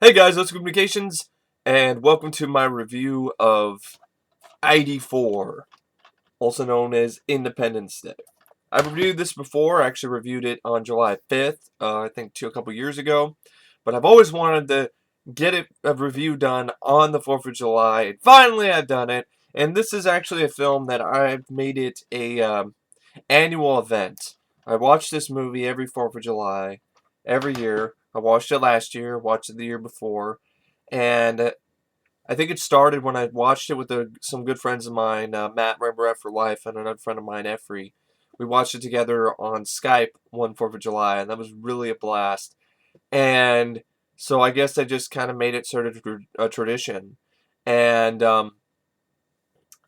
Hey guys, Let's Communications, and welcome to my review of ID4, also known as Independence Day. I've reviewed this before. I actually reviewed it on July 5th, I think a couple years ago, but I've always wanted to get a review done on the 4th of July, and finally I've done it. And this is actually a film that I've made it a annual event. I watch this movie every 4th of July, every year. I watched it last year, watched it the year before, and I think it started when I watched it with some good friends of mine, Matt, remember F for Life, and another friend of mine, Effrey. We watched it together on Skype one 4th of July, and that was really a blast. And so I guess I just kind of made it sort of a tradition. And I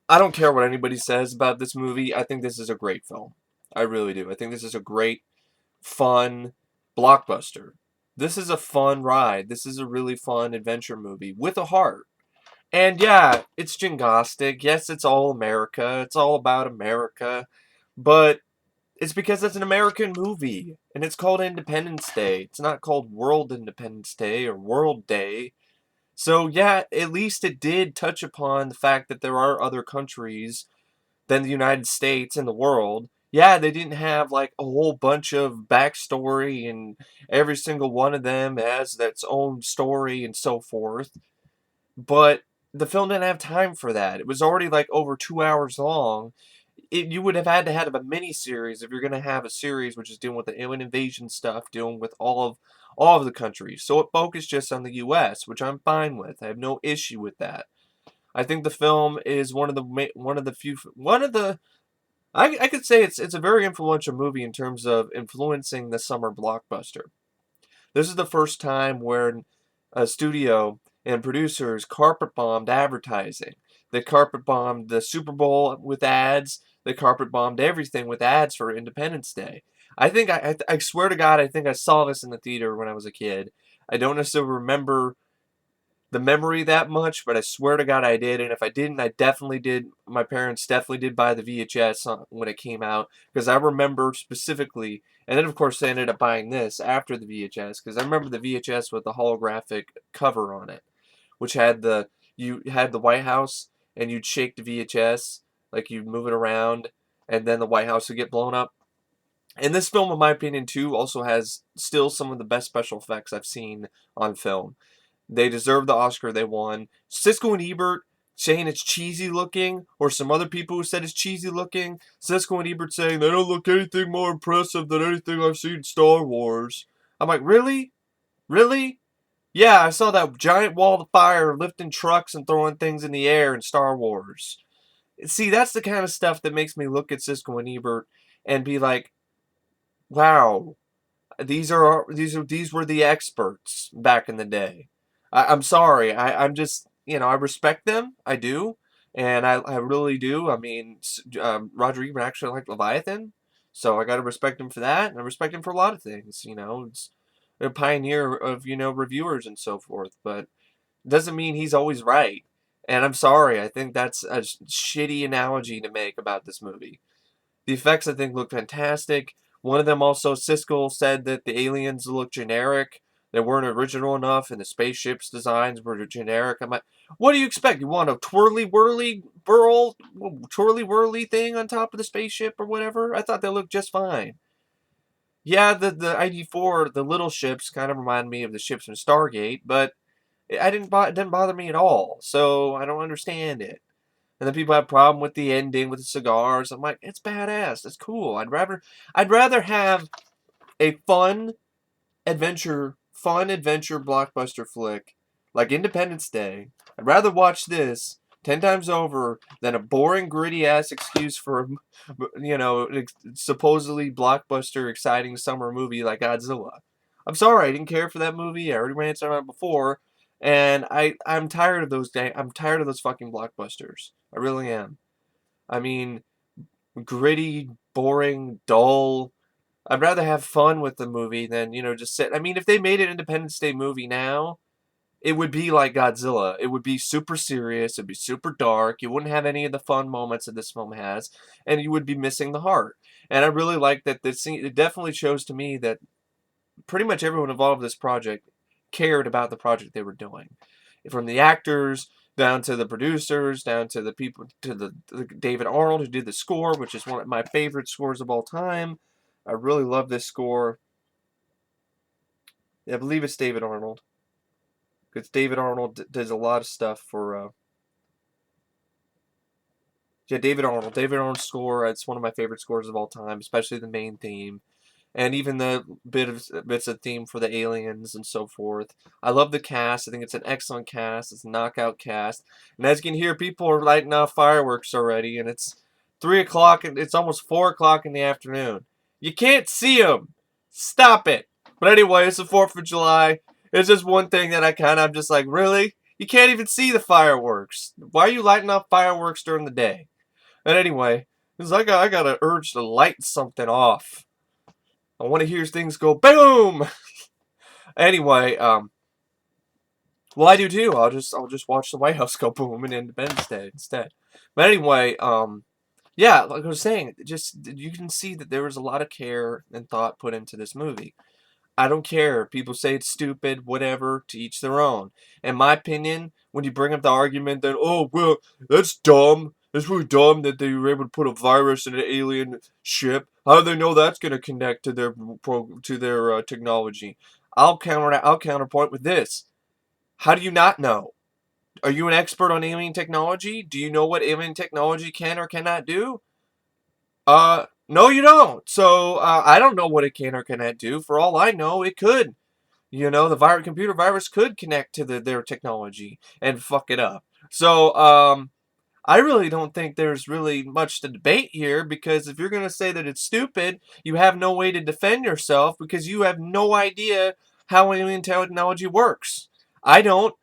don't care what anybody says about this movie. I think this is a great film. I really do. I think this is a great, fun blockbuster. This is a fun ride. This is a really fun adventure movie with a heart. And yeah, it's jingoistic. Yes, it's all America. It's all about America. But it's because it's an American movie. And it's called Independence Day. It's not called World Independence Day or World Day. So yeah, at least it did touch upon the fact that there are other countries than the United States in the world. Yeah, they didn't have like a whole bunch of backstory and every single one of them has its own story and so forth. But the film didn't have time for that. It was already like over 2 hours long. You would have had to have a mini series if you're going to have a series which is dealing with the alien invasion stuff, dealing with all of the countries. So it focused just on the U.S., which I'm fine with. I have no issue with that. I think the film is one of the I could say it's a very influential movie in terms of influencing the summer blockbuster. This is the first time where a studio and producers carpet bombed advertising. They carpet bombed the Super Bowl with ads. They carpet bombed everything with ads for Independence Day. I swear to God, I think I saw this in the theater when I was a kid. I don't necessarily remember the memory that much, but I swear to God I did. And if I didn't, I definitely did. My parents definitely did buy the VHS when it came out because I remember specifically. And then, of course, they ended up buying this after the VHS because I remember the VHS with the holographic cover on it, which had you had the White House and you'd shake the VHS like you'd move it around, and then the White House would get blown up. And this film, in my opinion, too, also has still some of the best special effects I've seen on film. They deserve the Oscar they won. Siskel and Ebert saying it's cheesy looking, or some other people who said it's cheesy looking. Siskel and Ebert saying they don't look anything more impressive than anything I've seen in Star Wars. I'm like, really? Really? Yeah, I saw that giant wall of fire lifting trucks and throwing things in the air in Star Wars. See, that's the kind of stuff that makes me look at Siskel and Ebert and be like, wow, these were the experts back in the day. I'm sorry. I'm just, I respect them. I do. And I really do. I mean, Roger Ebert actually liked Leviathan. So I got to respect him for that. And I respect him for a lot of things. It's a pioneer of, reviewers and so forth. But it doesn't mean he's always right. And I'm sorry. I think that's a shitty analogy to make about this movie. The effects, I think, look fantastic. One of them also, Siskel, said that the aliens look generic. They weren't original enough, and the spaceship's designs were generic. I'm like, what do you expect? You want a twirly whirly thing on top of the spaceship or whatever? I thought they looked just fine. Yeah, the ID4, the little ships, kind of remind me of the ships from Stargate, but it didn't bother me at all. So I don't understand it. And then people have a problem with the ending with the cigars. I'm like, it's badass. It's cool. I'd rather have a fun adventure blockbuster flick like Independence Day. I'd rather watch this 10 times over than a boring, gritty ass excuse for, supposedly blockbuster, exciting summer movie like Godzilla. I'm sorry, I didn't care for that movie. I already ranted on it before, and I'm tired of those I'm tired of those fucking blockbusters. I really am. I mean, gritty, boring, dull. I'd rather have fun with the movie than, just sit. I mean, if they made an Independence Day movie now, it would be like Godzilla. It would be super serious. It'd be super dark. You wouldn't have any of the fun moments that this film has, and you would be missing the heart. And I really like that it definitely shows to me that pretty much everyone involved in this project cared about the project they were doing. From the actors, down to the producers, down to the people, to the David Arnold who did the score, which is one of my favorite scores of all time. I really love this score. I believe it's David Arnold. Because David Arnold does a lot of stuff for... yeah, David Arnold. David Arnold's score, it's one of my favorite scores of all time, especially the main theme. And even the bits of theme for the aliens and so forth. I love the cast. I think it's an excellent cast. It's a knockout cast. And as you can hear, people are lighting off fireworks already. And it's 3 o'clock, and it's almost 4 o'clock in the afternoon. You can't see them. Stop it. But anyway, it's the 4th of July. It's just one thing that I kind of just like, really? You can't even see the fireworks. Why are you lighting off fireworks during the day? And anyway, it's like I got an urge to light something off. I want to hear things go boom. Anyway, well, I do too. I'll just watch the White House go boom in Independence Day instead. But anyway, yeah, like I was saying, just you can see that there was a lot of care and thought put into this movie. I don't care. People say it's stupid, whatever, to each their own. In my opinion, when you bring up the argument that, oh, well, that's dumb. It's really dumb that they were able to put a virus in an alien ship. How do they know that's going to connect to their technology? I'll counterpoint with this. How do you not know? Are you an expert on alien technology? Do you know what alien technology can or cannot do? No, you don't. So, I don't know what it can or cannot do. For all I know, it could. You know, the computer virus could connect to their technology and fuck it up. So, I really don't think there's really much to debate here, because if you're going to say that it's stupid, you have no way to defend yourself because you have no idea how alien technology works. I don't.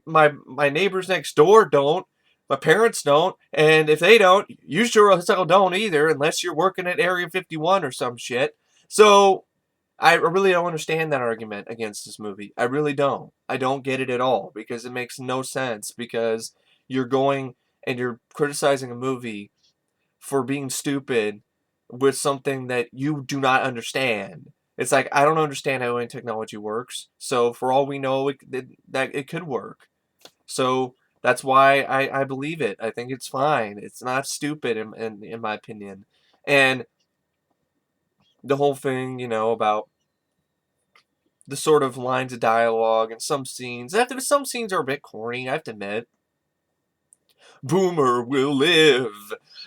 My neighbors next door don't. My parents don't, and if they don't, you sure as hell don't either, unless you're working at Area 51 or some shit. So, I really don't understand that argument against this movie. I really don't. I don't get it at all, because it makes no sense, because you're going and you're criticizing a movie for being stupid with something that you do not understand. It's like, I don't understand how alien technology works, so for all we know, it could work. So, that's why I believe it. I think it's fine. It's not stupid in my opinion. And the whole thing, about the sort of lines of dialogue and some scenes. Some scenes are a bit corny, I have to admit. Boomer will live.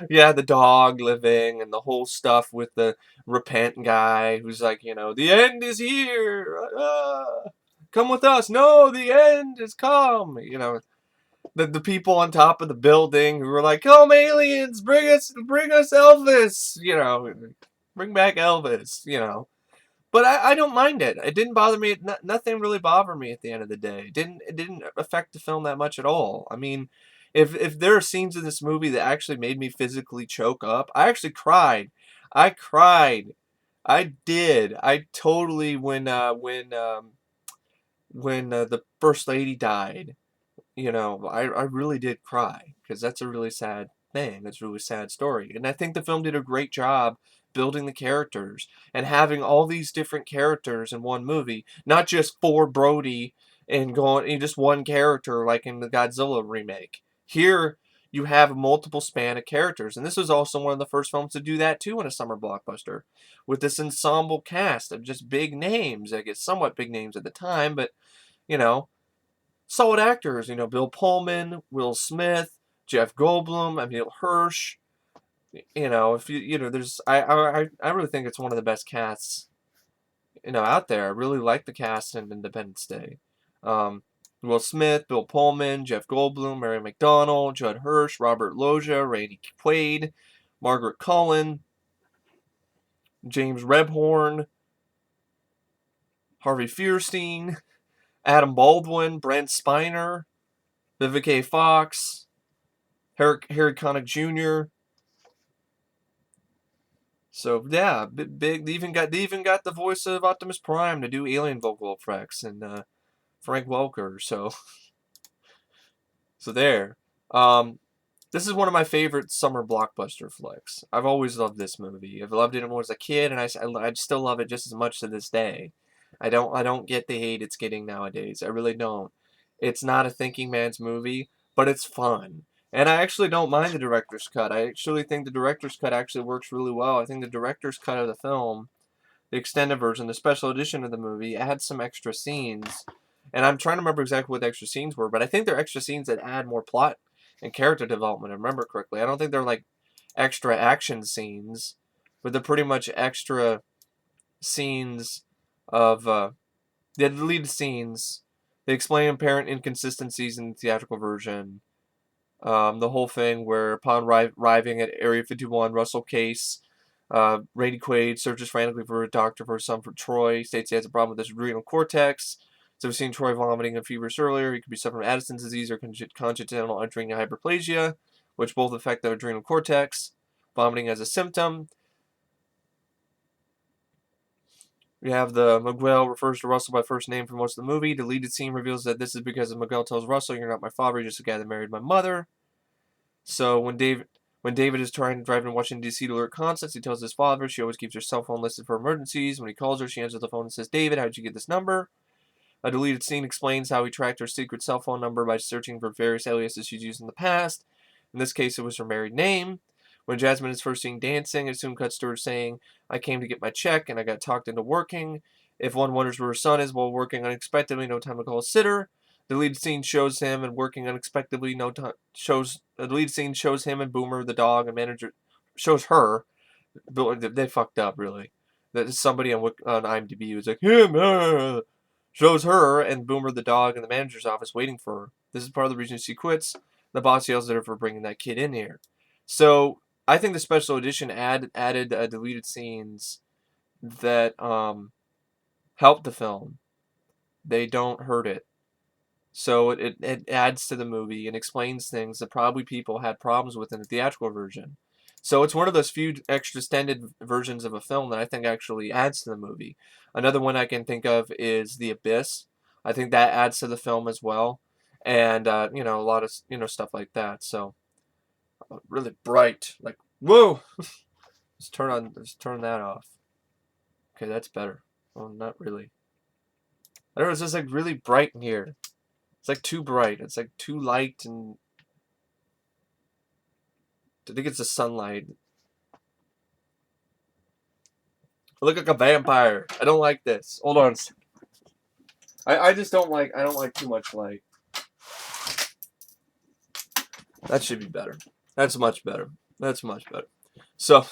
Yeah, the dog living and the whole stuff with the repent guy who's like, the end is here. Come with us. No, the end has come. The people on top of the building who were like, "Come aliens, bring us Elvis," bring back Elvis, But I don't mind it. It didn't bother me. Nothing really bothered me at the end of the day. It didn't affect the film that much at all. I mean, if there are scenes in this movie that actually made me physically choke up, I actually cried. I cried. I did. I totally when the first lady died. I really did cry, because that's a really sad thing. That's a really sad story. And I think the film did a great job building the characters and having all these different characters in one movie, not just for Brody and going in just one character like in the Godzilla remake. Here, you have a multiple span of characters, and this was also one of the first films to do that too in a summer blockbuster, with this ensemble cast of just big names. I guess somewhat big names at the time, but you know, solid actors, Bill Pullman, Will Smith, Jeff Goldblum, Emil Hirsch. If there's I really think it's one of the best casts, out there. I really like the cast in Independence Day. Will Smith, Bill Pullman, Jeff Goldblum, Mary McDonnell, Judd Hirsch, Robert Loggia, Randy Quaid, Margaret Colin, James Rebhorn, Harvey Fierstein, Adam Baldwin, Brent Spiner, Vivica A. Harry Connick Jr. So yeah, big. They even got the voice of Optimus Prime to do alien vocal effects, and Frank Welker. So there. This is one of my favorite summer blockbuster flicks. I've always loved this movie. I've loved it when I was a kid, and I still love it just as much to this day. I don't get the hate it's getting nowadays. I really don't. It's not a thinking man's movie, but it's fun. And I actually don't mind the director's cut. I actually think the director's cut actually works really well. I think the director's cut of the film, the extended version, the special edition of the movie, adds some extra scenes. And I'm trying to remember exactly what the extra scenes were, but I think they're extra scenes that add more plot and character development, if I remember correctly. I don't think they're like extra action scenes, but they're pretty much extra scenes of the deleted scenes. They explain apparent inconsistencies in the theatrical version. The whole thing where upon arriving at Area 51, Russell Case, Randy Quaid searches frantically for a doctor for his son for Troy. States he has a problem with his adrenal cortex. So we've seen Troy vomiting and fevers earlier. He could be suffering from Addison's disease or congenital adrenal hyperplasia, which both affect the adrenal cortex. Vomiting as a symptom. We have the Miguel refers to Russell by first name for most of the movie. Deleted scene reveals that this is because Miguel tells Russell, "You're not my father, you're just a guy that married my mother." So when David is trying to drive to Washington, D.C. to alert Constance, he tells his father she always keeps her cell phone listed for emergencies. When he calls her, she answers the phone and says, "David, how'd you get this number?" A deleted scene explains how he tracked her secret cell phone number by searching for various aliases she's used in the past. In this case, it was her married name. When Jasmine is first seen dancing, it soon cuts to her saying, "I came to get my check and I got talked into working." If one wonders where her son is while working unexpectedly, no time to call a sitter. The lead scene shows him and working unexpectedly. No time shows the lead scene shows him and Boomer the dog and manager shows her. They fucked up really. That somebody on IMDb was like him. Shows her and Boomer the dog in the manager's office waiting for her. This is part of the reason she quits. The boss yells at her for bringing that kid in here. So I think the special edition added deleted scenes that help the film. They don't hurt it. So it adds to the movie and explains things that probably people had problems with in the theatrical version. So it's one of those few extended versions of a film that I think actually adds to the movie. Another one I can think of is The Abyss. I think that adds to the film as well. And, a lot of, stuff like that. So, really bright. Like, whoa! Let's turn that off. Okay, that's better. Well, not really. I don't know, it's just like really bright in here. It's like too bright. It's like too light and I think it's the sunlight. I look like a vampire. I don't like this. Hold on. I just don't like too much light. That should be better. That's much better. That's much better. So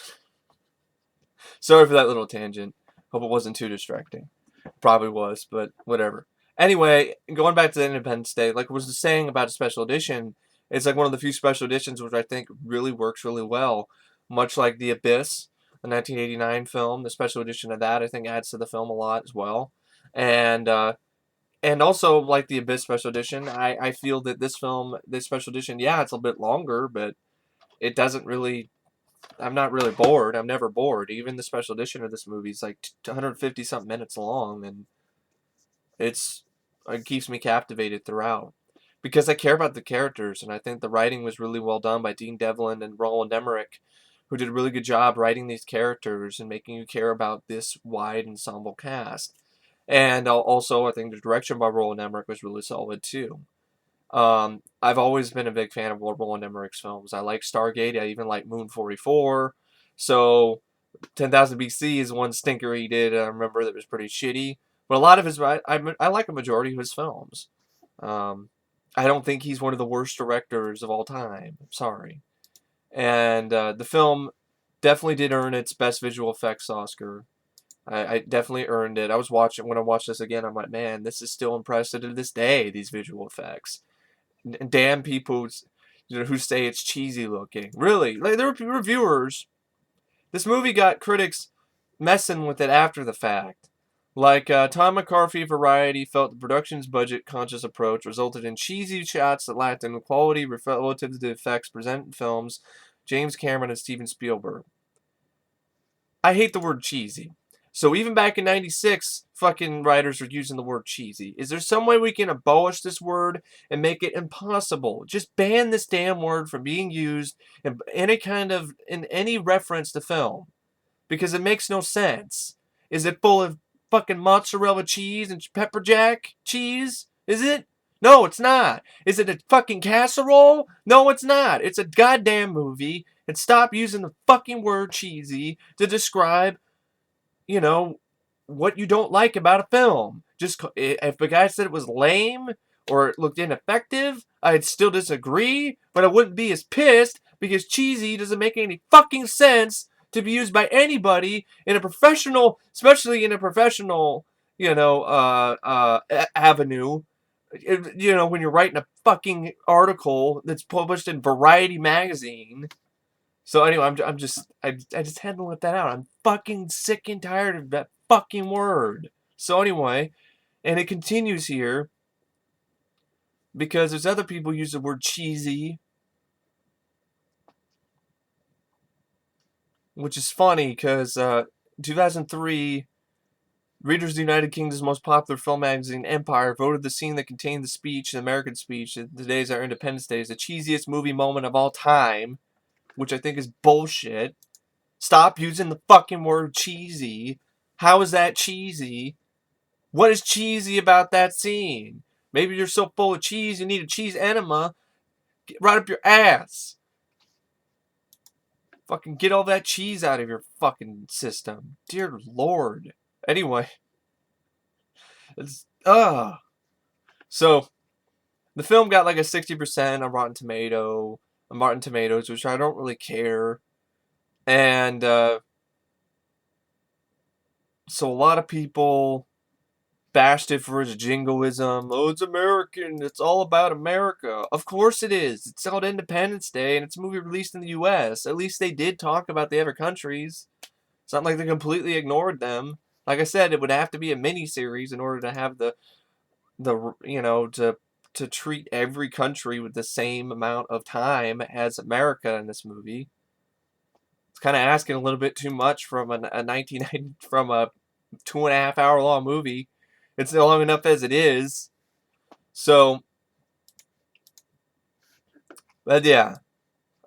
sorry for that little tangent. Hope it wasn't too distracting. Probably was, but whatever. Anyway, going back to the Independence Day, like I was saying about a special edition, it's like one of the few special editions which I think really works really well. Much like The Abyss, the 1989 film, the special edition of that I think adds to the film a lot as well. And also like The Abyss special edition, I feel that this special edition, yeah, it's a bit longer, but it doesn't really. I'm not really bored. I'm never bored. Even the special edition of this movie is like 150 something minutes long, and it keeps me captivated throughout because I care about the characters, and I think the writing was really well done by Dean Devlin and Roland Emmerich, who did a really good job writing these characters and making you care about this wide ensemble cast. And also, I think the direction by Roland Emmerich was really solid too. I've always been a big fan of Roland Emmerich's films. I like Stargate. I even like Moon 44. So 10,000 BC is one stinker he did. I remember that was pretty shitty. But a lot of his, I like a majority of his films. I don't think he's one of the worst directors of all time. I'm sorry. And the film definitely did earn its Best Visual Effects Oscar. I definitely earned it. When I watched this again, I'm like, man, this is still impressive to this day, these visual effects. Damn people who say it's cheesy looking. Really, like, there were reviewers. This movie got critics messing with it after the fact. Like Tom McCarthy Variety felt the production's budget-conscious approach resulted in cheesy shots that lacked in quality relative to the effects presented in films James Cameron and Steven Spielberg. I hate the word cheesy. So even back in 96, fucking writers were using the word cheesy. Is there some way we can abolish this word and make it impossible? Just ban this damn word from being used in any reference to film. Because it makes no sense. Is it full of fucking mozzarella cheese and pepper jack cheese? Is it? No, it's not. Is it a fucking casserole? No, it's not. It's a goddamn movie. And stop using the fucking word cheesy to describe, you know, what you don't like about a film. Just if the guy said it was lame or it looked ineffective, I'd still disagree, but I wouldn't be as pissed because cheesy doesn't make any fucking sense to be used by anybody in a professional, especially in a professional, avenue. When you're writing a fucking article that's published in Variety magazine. So anyway, I just had to let that out. I'm fucking sick and tired of that fucking word. So anyway, and it continues here because there's other people use the word cheesy, which is funny because 2003, Readers of the United Kingdom's most popular film magazine, Empire, voted the scene that contained the speech, the American speech, the days our Independence Day, is the cheesiest movie moment of all time, which I think is bullshit. Stop using the fucking word cheesy. How is that cheesy? What is cheesy about that scene? Maybe you're so full of cheese you need a cheese enema. Get right up your ass. Fucking get all that cheese out of your fucking system. Dear Lord. Anyway. So, the film got like a 60% on Rotten Tomatoes, which I don't really care. And, so a lot of people bashed it for its jingoism. Oh, it's American. It's all about America. Of course it is. It's called Independence Day, and it's a movie released in the U.S. At least they did talk about the other countries. It's not like they completely ignored them. Like I said, it would have to be a mini-series in order to have to treat every country with the same amount of time as America in this movie. It's kind of asking a little bit too much from a 2.5 hour long movie. It's long enough as it is. So, but yeah,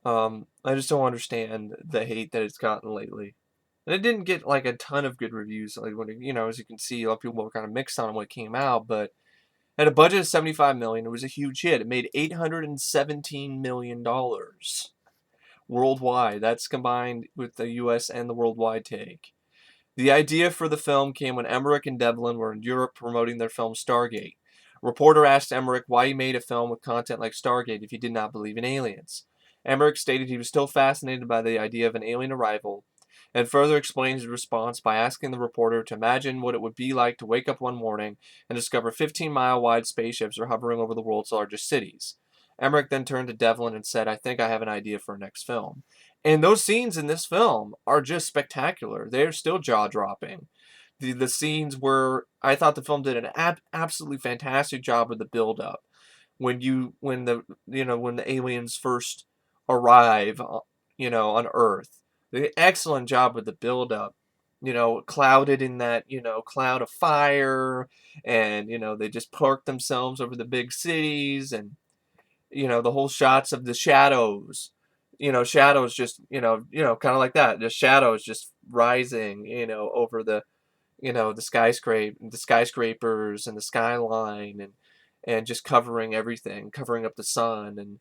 I just don't understand the hate that it's gotten lately. And it didn't get like a ton of good reviews. Like when as you can see, a lot of people were kind of mixed on it when it came out. But at a budget of $75 million, it was a huge hit. It made $817 million worldwide. That's combined with the U.S. and the worldwide take. The idea for the film came when Emmerich and Devlin were in Europe promoting their film Stargate. A reporter asked Emmerich why he made a film with content like Stargate if he did not believe in aliens. Emmerich stated he was still fascinated by the idea of an alien arrival, and further explained his response by asking the reporter to imagine what it would be like to wake up one morning and discover 15-mile-wide spaceships are hovering over the world's largest cities. Emmerich then turned to Devlin and said, "I think I have an idea for a next film." And those scenes in this film are just spectacular. They're still jaw-dropping. The scenes where I thought the film did an absolutely fantastic job with the build-up. When the aliens first arrive, on Earth. They did an excellent job with the build-up. Clouded in that, cloud of fire, and, they just park themselves over the big cities, and, the whole shots of the shadows. Shadows just, kind of like that. The shadows just rising, over the skyscrapers and the skyline, and just covering everything, covering up the sun, and,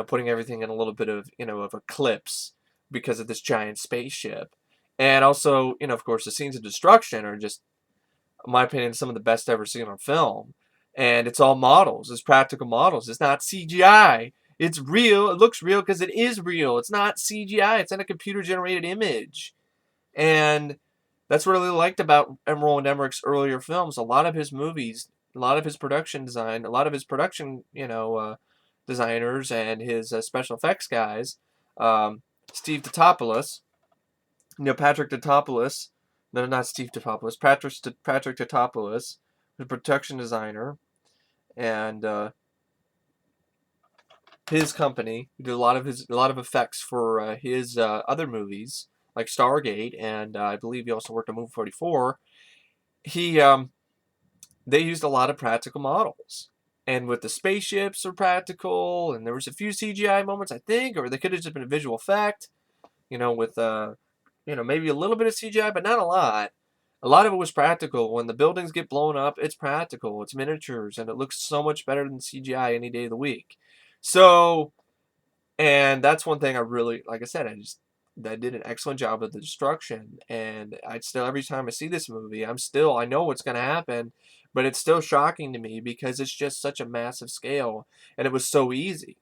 putting everything in a little bit of, of eclipse because of this giant spaceship. And also, of course, the scenes of destruction are just, in my opinion, some of the best ever seen on film. And it's all models. It's practical models. It's not CGI. It's real. It looks real because it is real. It's not CGI. It's not a computer-generated image. And that's what I really liked about Roland Emmerich's earlier films. A lot of his movies, a lot of his production design, a lot of his production, designers and his special effects guys, Steve Totopoulos, Patrick Totopoulos, no, not Steve Totopoulos, Patrick Totopoulos, the production designer, and his company, who did a lot of effects for his other movies like Stargate, and I believe he also worked on Movie 44. They used a lot of practical models, and with the spaceships are practical, and there was a few CGI moments, I think, or they could have just been a visual effect, with maybe a little bit of CGI, but not a lot. A lot of it was practical. When the buildings get blown up, it's practical. It's miniatures, and it looks so much better than CGI any day of the week. So, and that's one thing I really, like I said, that did an excellent job of the destruction. And I'd still, every time I see this movie, I know what's going to happen, but it's still shocking to me because it's just such a massive scale, and it was so easy.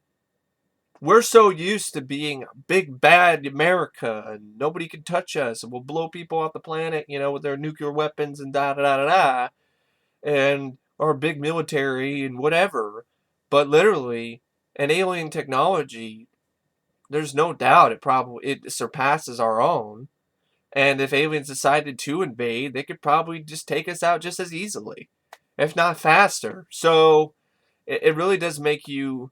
We're so used to being big bad America and nobody can touch us and we'll blow people off the planet, with their nuclear weapons and da da da da da, and our big military and whatever. But literally, an alien technology, there's no doubt it surpasses our own. And if aliens decided to invade, they could probably just take us out just as easily, if not faster. So it really does make you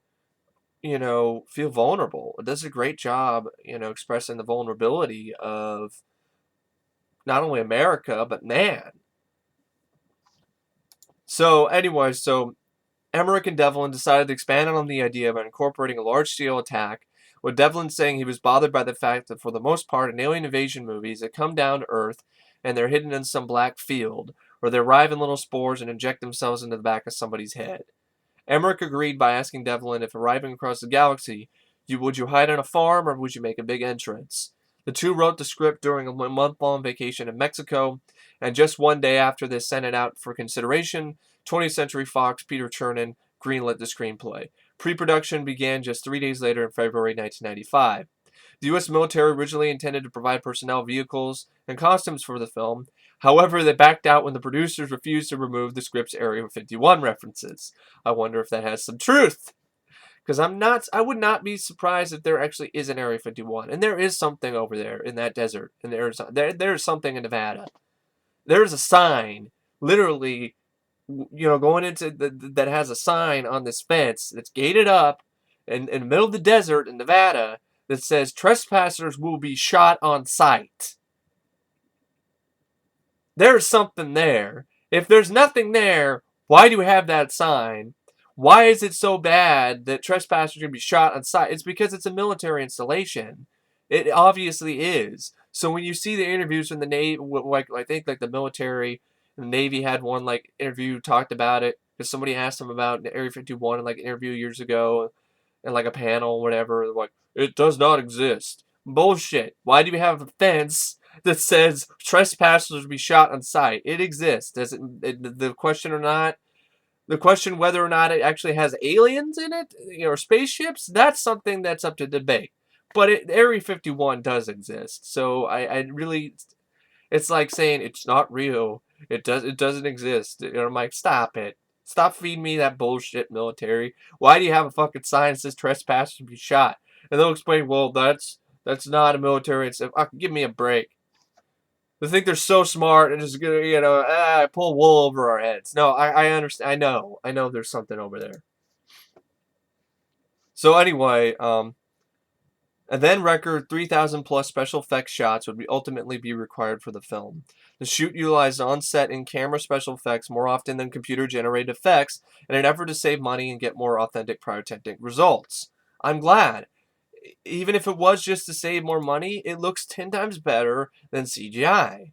feel vulnerable. It does a great job, expressing the vulnerability of not only America, but man. So anyway, Emmerich and Devlin decided to expand on the idea of incorporating a large-scale attack, with Devlin saying he was bothered by the fact that for the most part in alien invasion movies, they come down to Earth and they're hidden in some black field, or they arrive in little spores and inject themselves into the back of somebody's head. Emmerich agreed by asking Devlin if arriving across the galaxy, would you hide on a farm or would you make a big entrance? The two wrote the script during a month-long vacation in Mexico, and just one day after they sent it out for consideration, 20th Century Fox Peter Chernin greenlit the screenplay. Pre-production began just 3 days later in February 1995. The U.S. military originally intended to provide personnel, vehicles, and costumes for the film. However, they backed out when the producers refused to remove the script's Area 51 references. I wonder if that has some truth. Because I would not be surprised if there actually is an Area 51. And there is something over there in that desert in Arizona. There's something in Nevada. There's a sign, literally, going into that has a sign on this fence that's gated up in the middle of the desert in Nevada that says trespassers will be shot on sight. There's something there. If there's nothing there, why do we have that sign? Why is it so bad that trespassers are going to be shot on sight? It's because it's a military installation. It obviously is. So when you see the interviews from the Navy, I think the military, the Navy had one interview talked about it because somebody asked them about Area 51 in an interview years ago, and a panel or whatever. It does not exist. Bullshit. Why do we have a fence that says trespassers will be shot on sight? It exists. The question whether or not it actually has aliens in it, or spaceships, that's something that's up to debate. But Area 51 does exist. So I really, it's like saying it's not real. It doesn't exist. I'm like, stop it. Stop feeding me that bullshit, military. Why do you have a fucking sign that says trespassers will be shot? And they'll explain, well, that's not a military. Give me a break. They think they're so smart and just gonna, pull wool over our heads. No, I understand. I know there's something over there. So anyway, and then record 3,000 plus special effects shots would ultimately be required for the film. The shoot utilized on-set in-camera special effects more often than computer-generated effects in an effort to save money and get more authentic pyrotechnic results. I'm glad. Even if it was just to save more money, it looks 10 times better than CGI.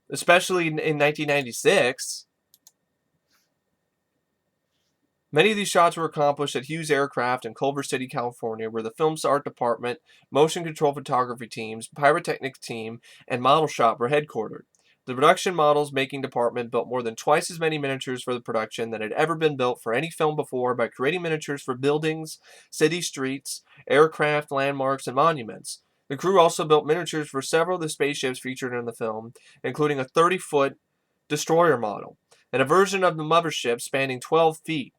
Especially in 1996. Many of these shots were accomplished at Hughes Aircraft in Culver City, California, where the film's art department, motion control photography teams, pyrotechnics team, and model shop were headquartered. The production models making department built more than twice as many miniatures for the production than had ever been built for any film before by creating miniatures for buildings, city streets, aircraft, landmarks, and monuments. The crew also built miniatures for several of the spaceships featured in the film, including a 30-foot destroyer model, and a version of the mothership spanning 12 feet.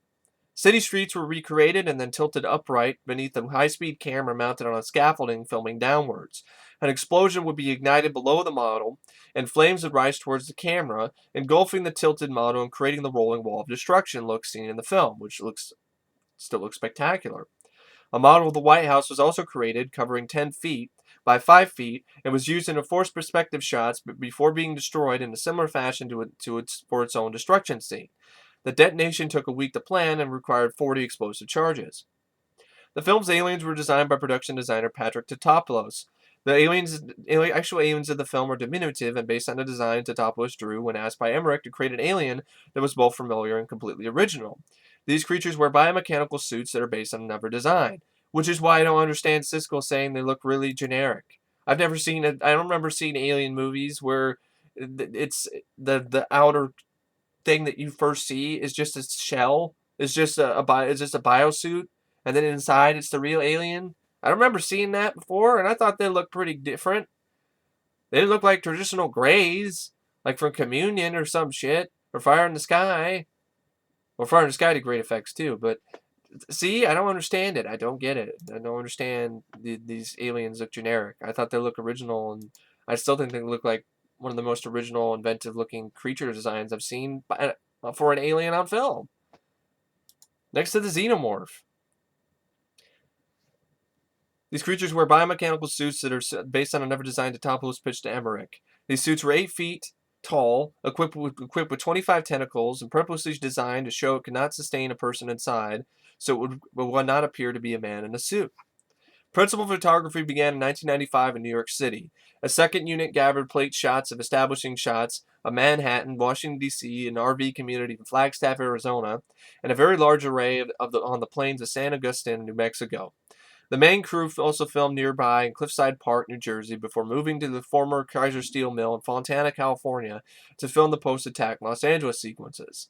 City streets were recreated and then tilted upright beneath a high-speed camera mounted on a scaffolding filming downwards. An explosion would be ignited below the model, and flames would rise towards the camera, engulfing the tilted model and creating the rolling wall of destruction look seen in the film, which still looks spectacular. A model of the White House was also created, covering 10 feet by 5 feet, and was used in forced perspective shots before being destroyed in a similar fashion for its own destruction scene. The detonation took a week to plan and required 40 explosive charges. The film's aliens were designed by production designer Patrick Tatopoulos. The actual aliens of the film are diminutive and based on the design Tatopoulos drew when asked by Emmerich to create an alien that was both familiar and completely original. These creatures wear biomechanical suits that are based on another design, which is why I don't understand Siskel saying they look really generic. I've never seen it. I don't remember seeing alien movies where it's the outer thing that you first see is just a shell. It's just it's just a biosuit, and then inside it's the real alien. I don't remember seeing that before, and I thought they looked pretty different. They didn't look like traditional Greys, like from Communion or some shit, or Fire in the Sky. Well, Fire in the Sky did great effects too, but see, I don't understand it. I don't get it. I don't understand these aliens look generic. I thought they look original, and I still think they look like one of the most original, inventive-looking creature designs I've seen for an alien on film. Next to the Xenomorph. These creatures wear biomechanical suits that are based on another design Tatopoulos pitched to Emmerich. These suits were 8 feet tall, equipped with 25 tentacles, and purposely designed to show it could not sustain a person inside, so it would not appear to be a man in a suit. Principal photography began in 1995 in New York City. A second unit gathered plate shots of establishing shots of Manhattan, Washington, D.C., an RV community in Flagstaff, Arizona, and a very large array on the plains of San Agustin, New Mexico. The main crew also filmed nearby in Cliffside Park, New Jersey, before moving to the former Kaiser Steel Mill in Fontana, California, to film the post-attack Los Angeles sequences.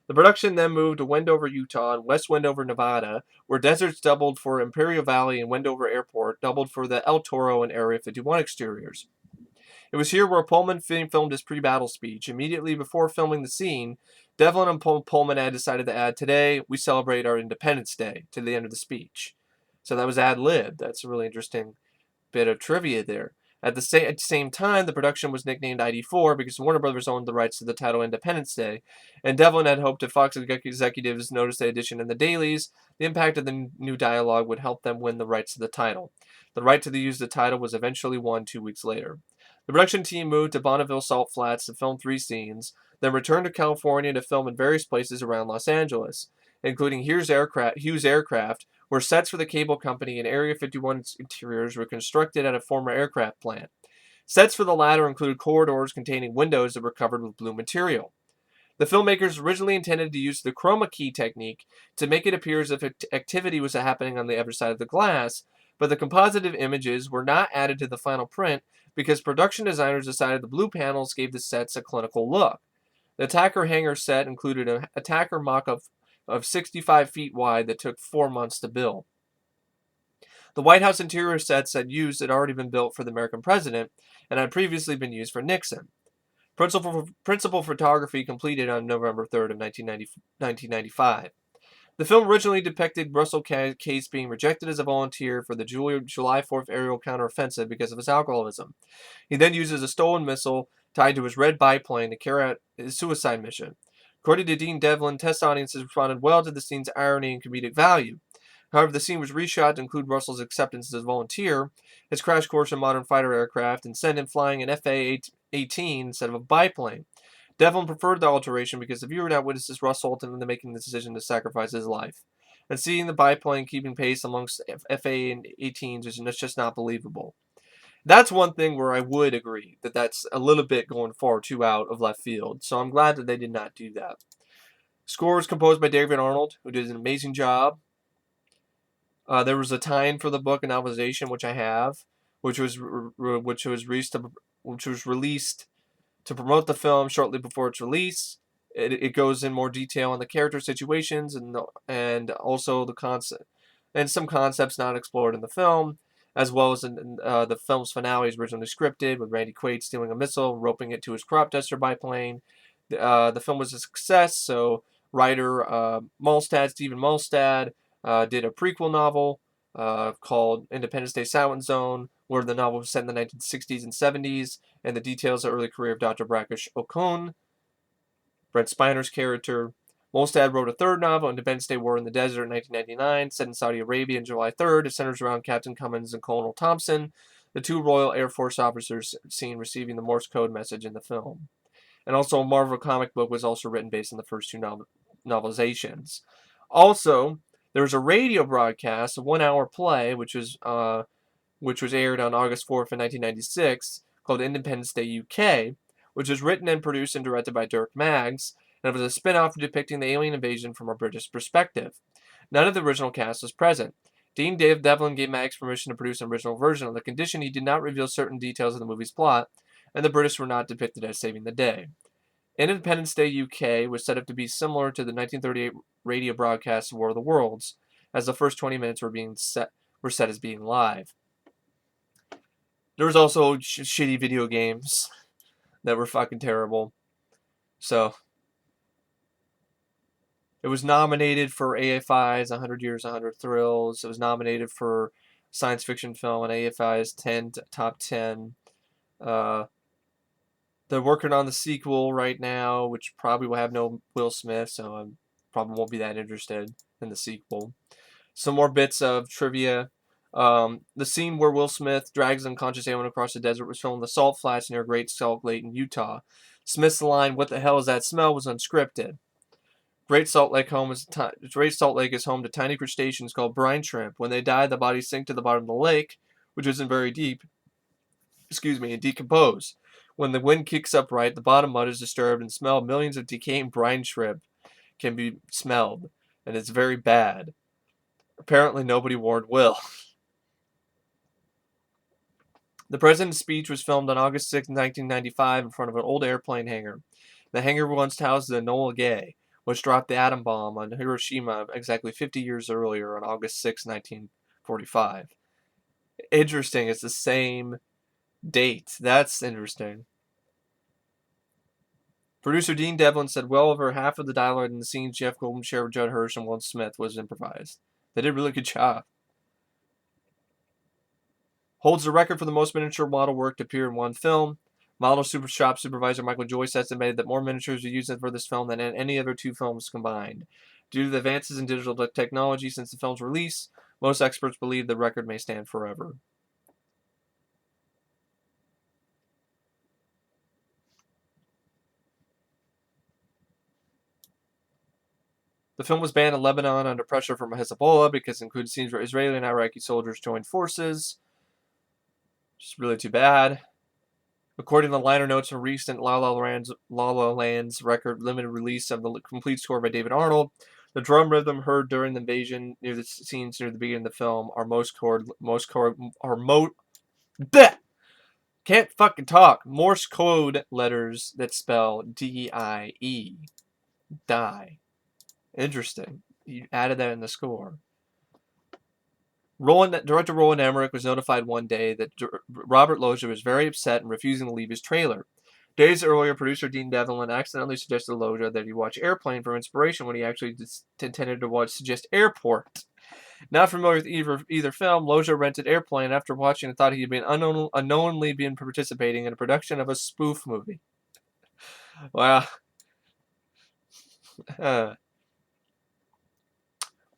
The production then moved to Wendover, Utah, and West Wendover, Nevada, where deserts doubled for Imperial Valley and Wendover Airport doubled for the El Toro and Area 51 exteriors. It was here where Pullman filmed his pre-battle speech. Immediately before filming the scene, Devlin and Pullman had decided to add, "Today, we celebrate our Independence Day," to the end of the speech. So that was ad-libbed. That's a really interesting bit of trivia there. At the same time, the production was nicknamed ID4 because Warner Brothers owned the rights to the title Independence Day, and Devlin had hoped if Fox executives noticed the addition in the dailies, the impact of the new dialogue would help them win the rights to the title. The right to use the title was eventually won 2 weeks later. The production team moved to Bonneville Salt Flats to film 3 scenes, then returned to California to film in various places around Los Angeles, including Hughes Aircraft, where sets for the cable company and Area 51 interiors were constructed at a former aircraft plant. Sets for the latter included corridors containing windows that were covered with blue material. The filmmakers originally intended to use the chroma key technique to make it appear as if activity was happening on the other side of the glass, but the compositive images were not added to the final print because production designers decided the blue panels gave the sets a clinical look. The attacker hangar set included an attacker mock-up of 65 feet wide that took 4 months to build. The White House interior sets had already been built for the American president and had previously been used for Nixon. Principal photography completed on November 3rd of 1995. The film originally depicted Russell Case being rejected as a volunteer for the July 4th aerial counteroffensive because of his alcoholism. He then uses a stolen missile tied to his red biplane to carry out his suicide mission. According to Dean Devlin, test audiences responded well to the scene's irony and comedic value. However, the scene was reshot to include Russell's acceptance as a volunteer, his crash course in modern fighter aircraft, and send him flying an FA-18 instead of a biplane. Devlin preferred the alteration because the viewer now witnesses Russell ultimately making the decision to sacrifice his life. And seeing the biplane keeping pace amongst FA-18s is just not believable. That's one thing where I would agree that that's a little bit going far too out of left field. So I'm glad that they did not do that. Score was composed by David Arnold, who did an amazing job. There was a tie-in for the book and novelization, which I have, which was released to promote the film shortly before its release. It goes in more detail on the character situations and also the concept and some concepts not explored in the film, as well as the film's finale is originally scripted with Randy Quaid stealing a missile, roping it to his crop duster biplane. The film was a success, so writer Stephen Malstad did a prequel novel called Independence Day Silent Zone, where the novel was set in the 1960s and 70s, and the details of the early career of Dr. Brakish Okon, Brent Spiner's character. Molstad wrote a third novel, Independence Day War in the Desert, in 1999, set in Saudi Arabia on July 3rd. It centers around Captain Cummins and Colonel Thompson, the 2 Royal Air Force officers seen receiving the Morse code message in the film. And also a Marvel comic book was also written based on the first 2 novelizations. Also, there was a radio broadcast, a 1-hour play, which was which was aired on August 4th in 1996, called Independence Day UK, which was written and produced and directed by Dirk Maggs, and it was a spin-off depicting the alien invasion from a British perspective. None of the original cast was present. Dean Devlin gave Maggs permission to produce an original version on the condition he did not reveal certain details of the movie's plot, and the British were not depicted as saving the day. Independence Day UK was set up to be similar to the 1938 radio broadcast War of the Worlds, as the first 20 minutes were set as being live. There was also shitty video games that were fucking terrible. So, it was nominated for AFI's 100 Years, 100 Thrills. It was nominated for science fiction film and AFI's top 10. They're working on the sequel right now, which probably will have no Will Smith, so I probably won't be that interested in the sequel. Some more bits of trivia. The scene where Will Smith drags an unconscious alien across the desert was filmed in the Salt Flats near Great Salt Lake in Utah. Smith's line, "What the hell is that smell?" was unscripted. Great Salt Lake is home to tiny crustaceans called brine shrimp. When they die, the bodies sink to the bottom of the lake, which isn't very deep, and decompose. When the wind kicks up right, the bottom mud is disturbed, and the smell of millions of decaying brine shrimp can be smelled, and it's very bad. Apparently, nobody warned Will. The president's speech was filmed on August 6, 1995, in front of an old airplane hangar. The hangar once housed the Enola Gay, which dropped the atom bomb on Hiroshima exactly 50 years earlier on August 6, 1945. Interesting, it's the same date. That's interesting. Producer Dean Devlin said well over half of the dialogue in the scenes Jeff Goldblum shared with Judd Hirsch and Will Smith was improvised. They did a really good job. Holds the record for the most miniature model work to appear in one film. Model shop supervisor Michael Joyce estimated that more miniatures were used for this film than in any other two films combined. Due to the advances in digital technology since the film's release, most experts believe the record may stand forever. The film was banned in Lebanon under pressure from Hezbollah because it included scenes where Israeli and Iraqi soldiers joined forces. Just really too bad. According to the liner notes from recent La La Land's record limited release of the complete score by David Arnold, the drum rhythm heard during the invasion near the scenes near the beginning of the film are can't fucking talk. Morse code letters that spell D-I-E. Die. Interesting. You added that in the score. Director Roland Emmerich was notified one day that Robert Loggia was very upset and refusing to leave his trailer. Days earlier, producer Dean Devlin accidentally suggested to Loggia that he watch Airplane for inspiration when he actually intended to suggest Airport. Not familiar with either film, Loggia rented Airplane after watching and thought he had been unknowingly been participating in a production of a spoof movie. Wow.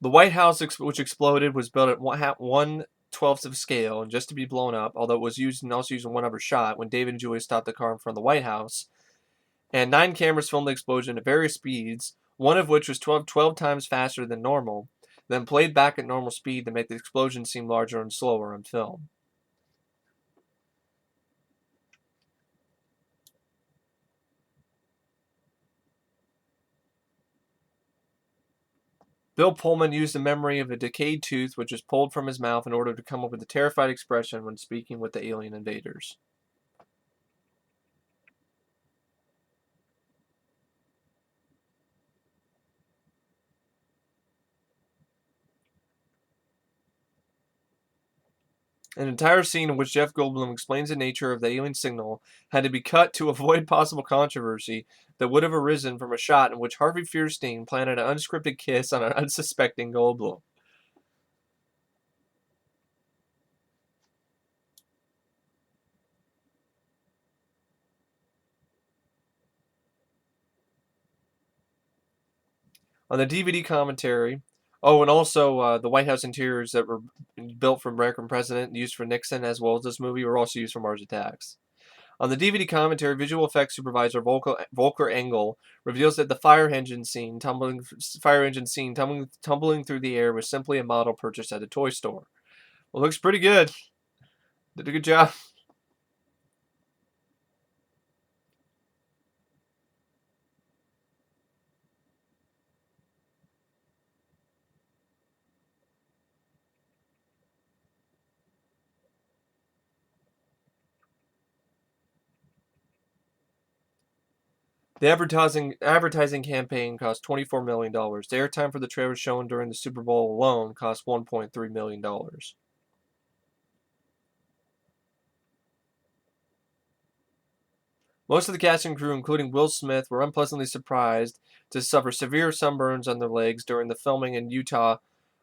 The White House, which exploded, was built at 1/12 of scale and just to be blown up, although it was also used in one other shot when David and Julia stopped the car in front of the White House. And 9 cameras filmed the explosion at various speeds, one of which was 12 times faster than normal, then played back at normal speed to make the explosion seem larger and slower on film. Bill Pullman used the memory of a decayed tooth which was pulled from his mouth in order to come up with a terrified expression when speaking with the alien invaders. An entire scene in which Jeff Goldblum explains the nature of the alien signal had to be cut to avoid possible controversy that would have arisen from a shot in which Harvey Fierstein planted an unscripted kiss on an unsuspecting Goldblum. On the DVD commentary, and also the White House interiors that were built for American president and used for Nixon as well as this movie were also used for Mars Attacks. On the DVD commentary, visual effects supervisor Volker Engel reveals that the fire engine scene tumbling through the air was simply a model purchased at a toy store. Well, looks pretty good. Did a good job. The advertising campaign cost $24 million. The airtime for the trailer shown during the Super Bowl alone cost $1.3 million. Most of the cast and crew, including Will Smith, were unpleasantly surprised to suffer severe sunburns on their legs during the filming in Utah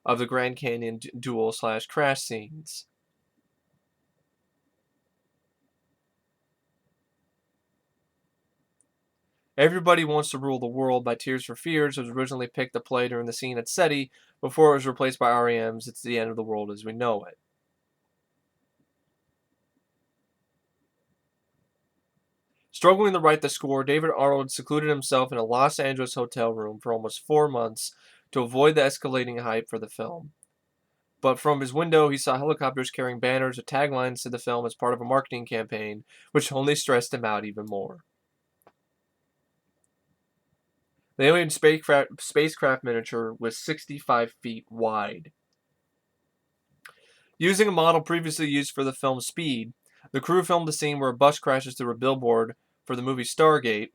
of the Grand Canyon duel/crash scenes. Everybody Wants to Rule the World by Tears for Fears was originally picked to play during the scene at SETI before it was replaced by REM's It's the End of the World as We Know It. Struggling to write the score, David Arnold secluded himself in a Los Angeles hotel room for almost 4 months to avoid the escalating hype for the film. But from his window, he saw helicopters carrying banners with taglines to the film as part of a marketing campaign, which only stressed him out even more. The alien spacecraft miniature was 65 feet wide. Using a model previously used for the film Speed, the crew filmed a scene where a bus crashes through a billboard for the movie Stargate,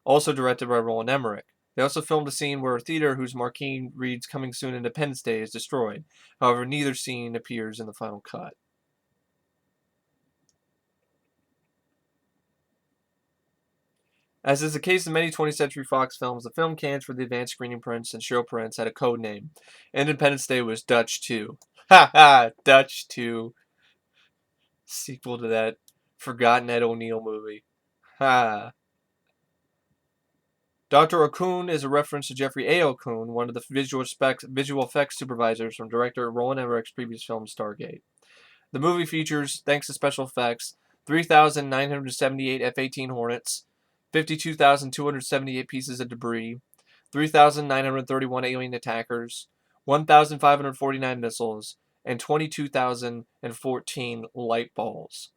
also directed by Roland Emmerich. They also filmed a scene where a theater whose marquee reads Coming Soon Independence Day is destroyed. However, neither scene appears in the final cut. As is the case in many 20th Century Fox films, the film cans for the advanced screening prints and show prints had a code name. Independence Day was Dutch 2. Ha ha! Dutch 2. Sequel to that forgotten Ed O'Neill movie. Ha! Dr. O'Coon is a reference to Jeffrey A. O'Coon, one of the visual effects supervisors from director Roland Emmerich's previous film Stargate. The movie features, thanks to special effects, 3,978 F-18 Hornets, 52,278 pieces of debris, 3,931 alien attackers, 1,549 missiles, and 22,014 light balls.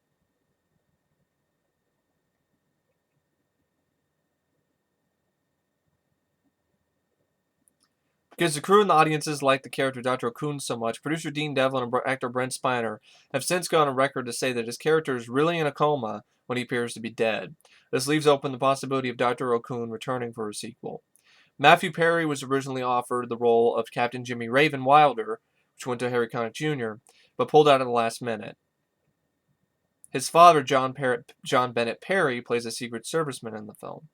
Because the crew and the audiences like the character Dr. O'Coon so much, producer Dean Devlin and actor Brent Spiner have since gone on record to say that his character is really in a coma when he appears to be dead. This leaves open the possibility of Dr. O'Coon returning for a sequel. Matthew Perry was originally offered the role of Captain Jimmy Raven Wilder, which went to Harry Connick Jr., but pulled out at the last minute. His father, John Bennett Perry, plays a Secret Serviceman in the film.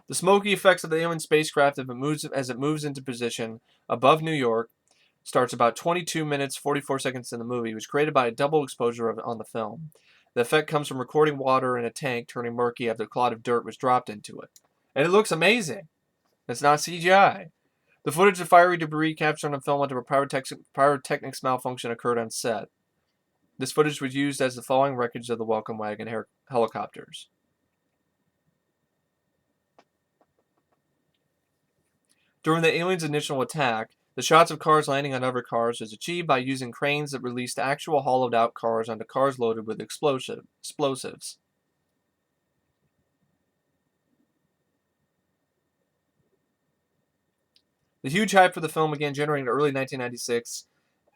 The smoky effects of the alien spacecraft as it moves into position above New York starts about 22 minutes 44 seconds in the movie, was created by a double exposure on the film. The effect comes from recording water in a tank turning murky after a clod of dirt was dropped into it. And it looks amazing. It's not CGI. The footage of fiery debris captured on film after a pyrotechnics malfunction occurred on set. This footage was used as the following wreckage of the welcome wagon helicopters. During the aliens' initial attack, the shots of cars landing on other cars was achieved by using cranes that released actual hollowed-out cars onto cars loaded with explosives. The huge hype for the film began generating in early 1996,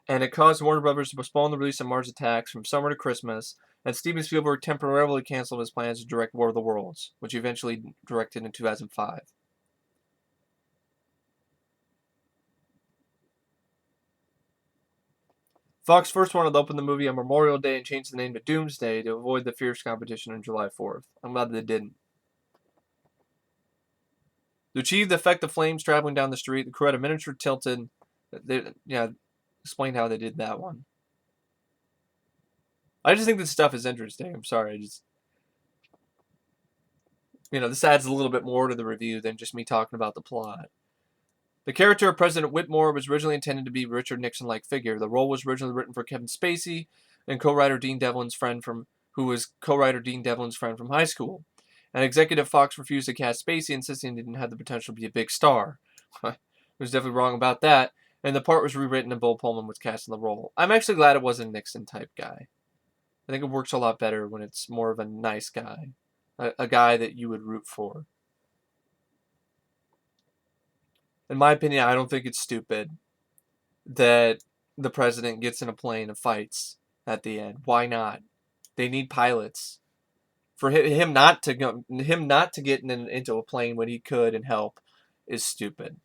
and it caused Warner Brothers to postpone the release of Mars Attacks from summer to Christmas, and Steven Spielberg temporarily canceled his plans to direct War of the Worlds, which he eventually directed in 2005. Fox first wanted to open the movie on Memorial Day and change the name to Doomsday to avoid the fierce competition on July 4th. I'm glad they didn't. To achieve the effect of flames traveling down the street, the crew had a miniature tilted. Explain how they did that one. I just think this stuff is interesting. I'm sorry. This adds a little bit more to the review than just me talking about the plot. The character of President Whitmore was originally intended to be a Richard Nixon-like figure. The role was originally written for Kevin Spacey and co-writer Dean Devlin's friend from high school. An executive Fox refused to cast Spacey, insisting he didn't have the potential to be a big star. He was definitely wrong about that, and the part was rewritten and Bill Pullman was cast in the role. I'm actually glad it wasn't a Nixon-type guy. I think it works a lot better when it's more of a nice guy. A guy that you would root for. In my opinion, I don't think it's stupid that the president gets in a plane and fights at the end. Why not? They need pilots. For him not to get into a plane when he could and help is stupid.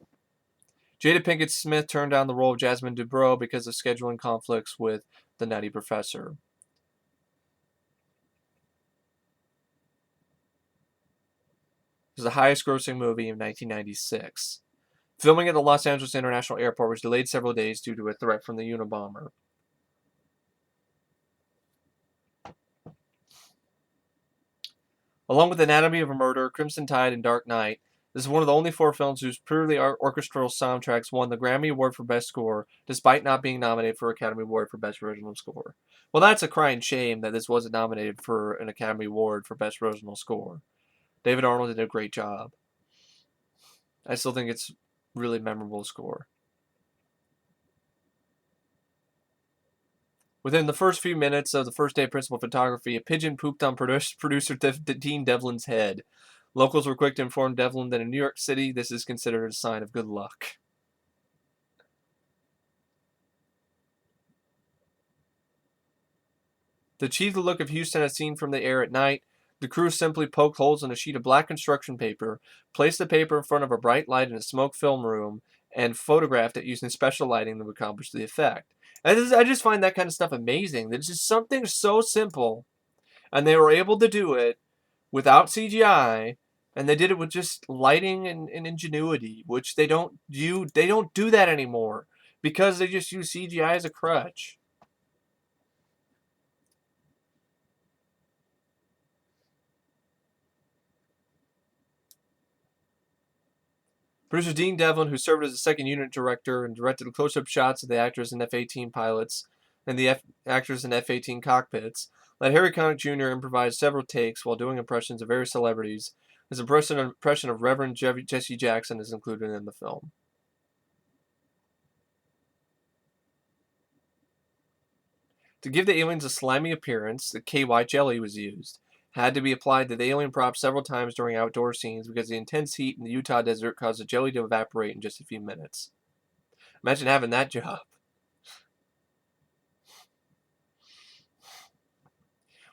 Jada Pinkett Smith turned down the role of Jasmine Dubrow because of scheduling conflicts with the Nutty Professor. It was the highest-grossing movie in 1996. Filming at the Los Angeles International Airport was delayed several days due to a threat from the Unabomber. Along with Anatomy of a Murder, Crimson Tide, and Dark Knight, this is one of the only 4 films whose purely orchestral soundtracks won the Grammy Award for Best Score, despite not being nominated for Academy Award for Best Original Score. Well, that's a crying shame that this wasn't nominated for an Academy Award for Best Original Score. David Arnold did a great job. I still think it's really memorable score. Within the first few minutes of the first day of principal photography, a pigeon pooped on producer Dean Devlin's head. Locals were quick to inform Devlin that in New York City, this is considered a sign of good luck. To achieve the look of Houston as seen from the air at night, the crew simply poked holes in a sheet of black construction paper, placed the paper in front of a bright light in a smoke film room, and photographed it using special lighting that would accomplish the effect. I just find that kind of stuff amazing. It's just something so simple, and they were able to do it without CGI, and they did it with just lighting and ingenuity, which they don't do. They don't do that anymore because they just use CGI as a crutch. Producer Dean Devlin, who served as a second unit director and directed close-up shots of the actors and F-18 pilots and the actors in F-18 cockpits, let Harry Connick Jr. improvise several takes while doing impressions of various celebrities. His impression of Reverend Jesse Jackson is included in the film. To give the aliens a slimy appearance, the KY jelly was used. Had to be applied to the alien props several times during outdoor scenes because the intense heat in the Utah desert caused the jelly to evaporate in just a few minutes. Imagine having that job.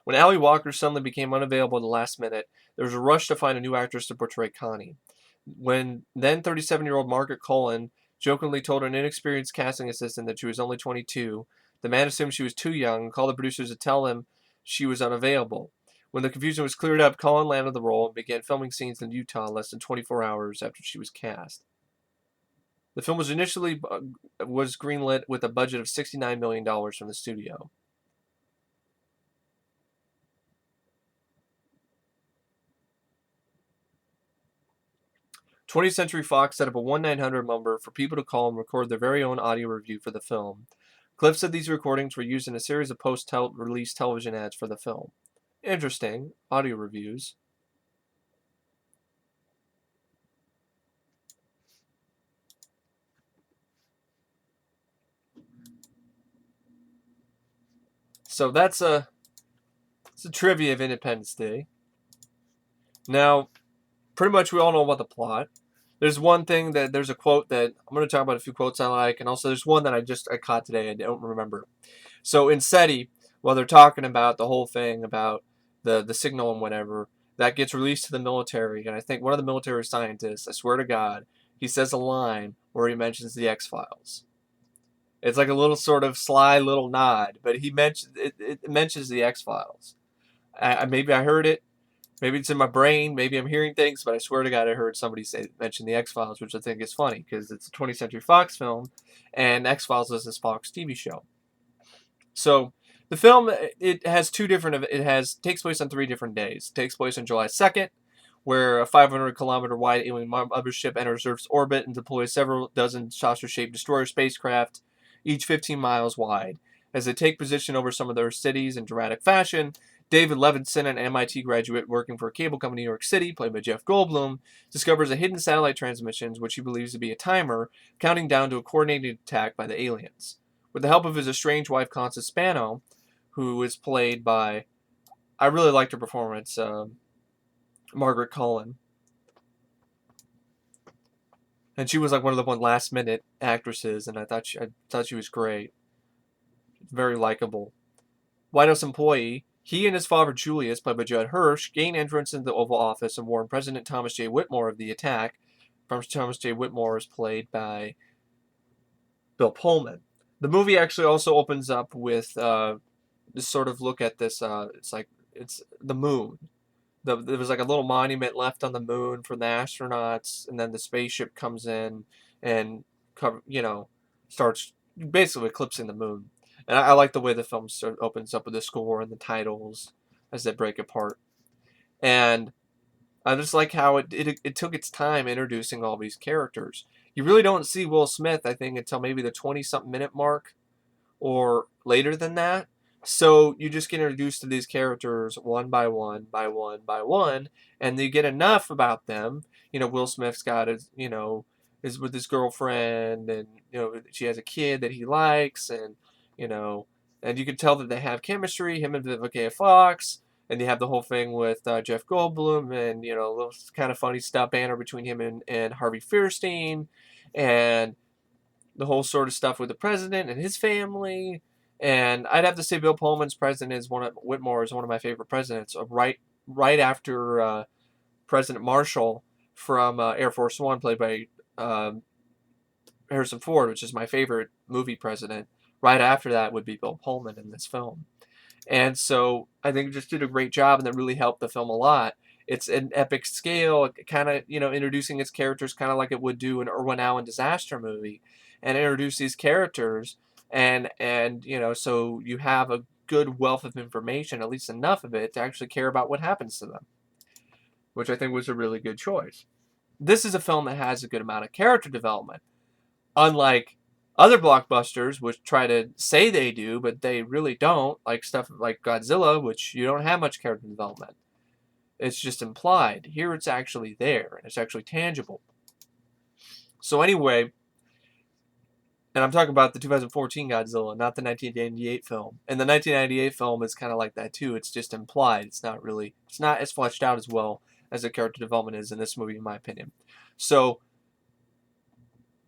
When Ally Walker suddenly became unavailable at the last minute, there was a rush to find a new actress to portray Connie. When then 37-year-old Margaret Colin jokingly told an inexperienced casting assistant that she was only 22, the man assumed she was too young and called the producers to tell him she was unavailable. When the confusion was cleared up, Colin landed the role and began filming scenes in Utah less than 24 hours after she was cast. The film was initially greenlit with a budget of $69 million from the studio. 20th Century Fox set up a 1-900 number for people to call and record their very own audio review for the film. Clips of these recordings were used in a series of post-release television ads for the film. Interesting. Audio reviews. So that's a trivia of Independence Day. Now, pretty much we all know about the plot. There's a quote that I'm going to talk about a few quotes I like, and also there's one that I caught today I don't remember. So in SETI, while they're talking about the whole thing about the signal and whatever, that gets released to the military, and I think one of the military scientists, I swear to God, he says a line where he mentions the X-Files. It's like a little sort of sly little nod, but it mentions the X-Files. Maybe I heard it. Maybe it's in my brain. Maybe I'm hearing things, but I swear to God, I heard somebody mention the X-Files, which I think is funny because it's a 20th Century Fox film, and X-Files is this Fox TV show. So the film takes place on 3 different days. It takes place on July 2nd, where a 500-kilometer wide alien mothership enters Earth's orbit and deploys several dozen saucer-shaped destroyer spacecraft, each 15 miles wide. As they take position over some of their cities in dramatic fashion, David Levinson, an MIT graduate working for a cable company in New York City, played by Jeff Goldblum, discovers a hidden satellite transmission, which he believes to be a timer, counting down to a coordinated attack by the aliens. With the help of his estranged wife, Constance Spano, who is played by, I really liked her performance, Margaret Colin. And she was like one of the last minute actresses, and I thought she was great. Very likable. White House employee. He and his father Julius, played by Judd Hirsch, gain entrance into the Oval Office and warn President Thomas J. Whitmore of the attack. Thomas J. Whitmore is played by Bill Pullman. The movie actually also opens up with this sort of look at this. It's the moon. There was like a little monument left on the moon for the astronauts, and then the spaceship comes in and starts basically eclipsing the moon. And I like the way the film opens up with the score and the titles as they break apart. And I just like how it took its time introducing all these characters. You really don't see Will Smith, I think, until maybe the 20-something minute mark or later than that. So you just get introduced to these characters one by one, by one, by one, and you get enough about them. Will Smith's got is with his girlfriend, and she has a kid that he likes, and and you can tell that they have chemistry. Him and Vivica A. And you have the whole thing with Jeff Goldblum, and a little kind of funny stuff banner between him and Harvey Fierstein, and the whole sort of stuff with the president and his family. And I'd have to say Bill Pullman's president is Whitmore is one of my favorite presidents. Right after President Marshall from Air Force One, played by Harrison Ford, which is my favorite movie president. Right after that would be Bill Pullman in this film. And so I think it just did a great job, and that really helped the film a lot. It's an epic scale, kind of, introducing its characters kind of like it would do an Irwin Allen disaster movie, and introduce these characters, and so you have a good wealth of information, at least enough of it to actually care about what happens to them, which I think was a really good choice. This is a film that has a good amount of character development, unlike other blockbusters, which try to say they do, but they really don't, like stuff like Godzilla, which you don't have much character development. It's just implied. Here it's actually there, and it's actually tangible. So anyway, and I'm talking about the 2014 Godzilla, not the 1998 film. And the 1998 film is kind of like that too. It's just implied. It's not as fleshed out as well as the character development is in this movie, in my opinion. So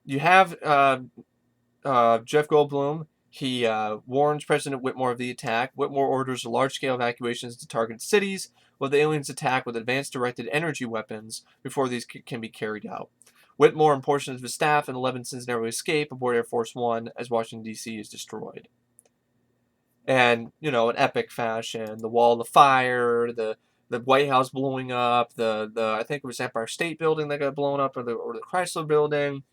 you have Jeff Goldblum. He warns President Whitmore of the attack. Whitmore orders large-scale evacuations to target cities, while the aliens attack with advanced directed energy weapons before these can be carried out. Whitmore and portions of his staff and Levinson's narrow escape aboard Air Force One as Washington, D.C. is destroyed. And, in epic fashion, the Wall of Fire, the White House blowing up, the I think it was Empire State Building that got blown up, or the Chrysler Building.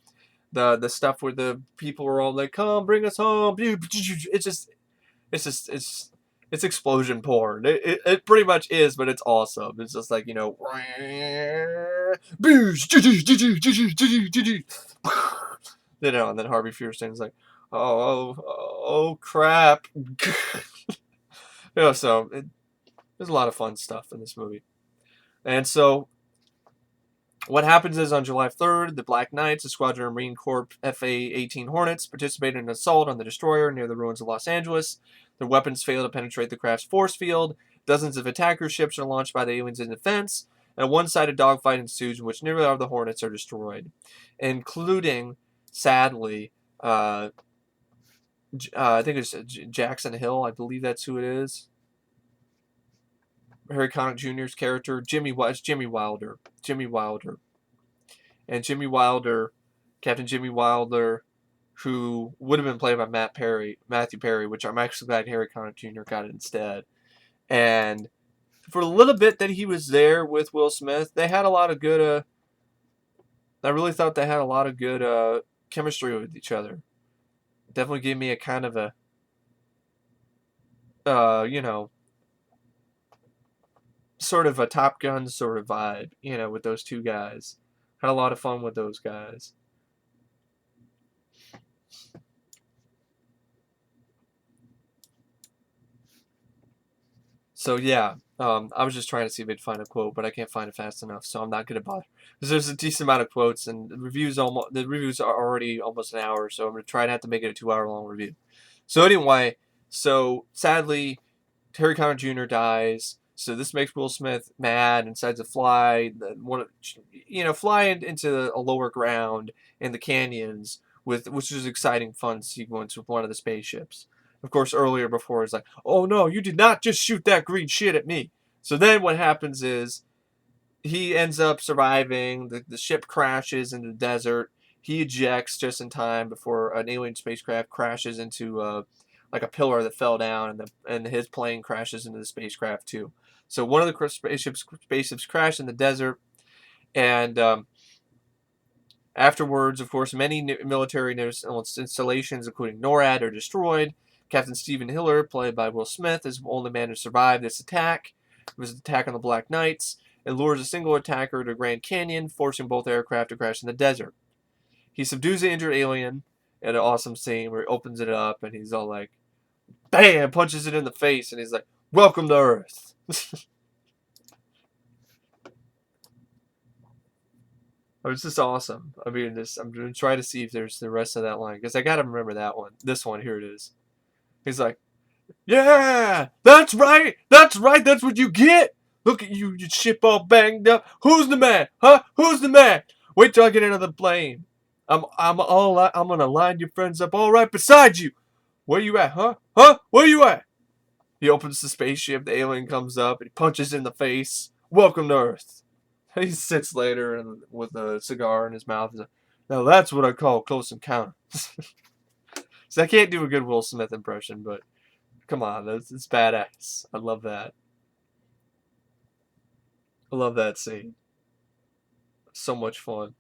The stuff where the people were all like, "Come, bring us home." It's explosion porn. It pretty much is, but it's awesome. It's just like, and then Harvey Fierstein's like, oh crap. So there's a lot of fun stuff in this movie. And so what happens is, on July 3rd, the Black Knights, a squadron of Marine Corps FA-18 Hornets, participated in an assault on the destroyer near the ruins of Los Angeles. Their weapons fail to penetrate the craft's force field. Dozens of attacker ships are launched by the aliens in defense, and a one-sided dogfight ensues in which nearly all of the Hornets are destroyed, including, sadly, I think it's Jackson Hill. I believe that's who it is. Harry Connick Jr.'s character, Jimmy Wilder. And Jimmy Wilder, Captain Jimmy Wilder, who would have been played by Matthew Perry, which I'm actually glad Harry Connick Jr. got it instead. And for a little bit that he was there with Will Smith, they had a lot of good, I really thought they had a lot of good chemistry with each other. Definitely gave me a kind of a, sort of a Top Gun sort of vibe, with those two guys. Had a lot of fun with those guys. So yeah, I was just trying to see if I'd find a quote, but I can't find it fast enough, so I'm not gonna bother. Because there's a decent amount of quotes, and the reviews are already almost an hour, so I'm gonna try not to make it a 2-hour long review. So anyway, So sadly, Terry Conner Jr. dies. So this makes Will Smith mad and decides to fly, fly into a lower ground in the canyons which is an exciting, fun sequence with one of the spaceships. Of course, earlier before it's like, oh no, you did not just shoot that green shit at me. So then what happens is he ends up surviving. The ship crashes in the desert. He ejects just in time before an alien spacecraft crashes into like a pillar that fell down, and his plane crashes into the spacecraft too. So one of the spaceships crashed in the desert, and afterwards, of course, many military installations, including NORAD, are destroyed. Captain Stephen Hiller, played by Will Smith, is the only man to survive this attack. It was an attack on the Black Knights. It lures a single attacker to Grand Canyon, forcing both aircraft to crash in the desert. He subdues the injured alien in an awesome scene where he opens it up and he's all like, bam, punches it in the face, and he's like, welcome to Earth. It was just awesome. I mean, I'm going to try to see if there's the rest of that line, because I got to remember that one. This one, here it is. He's like, yeah, that's right, that's what you get. Look at you, you ship all banged up. Who's the man? Huh? Who's the man? Wait till I get into the plane. I'm gonna line your friends up all right beside you. Where you at, huh? Huh? Where you at? He opens the spaceship, the alien comes up, and he punches in the face. Welcome to Earth. He sits later and with a cigar in his mouth. He's like, now that's what I call close encounter. So I can't do a good Will Smith impression, but come on, it's badass. I love that. I love that scene. So much fun.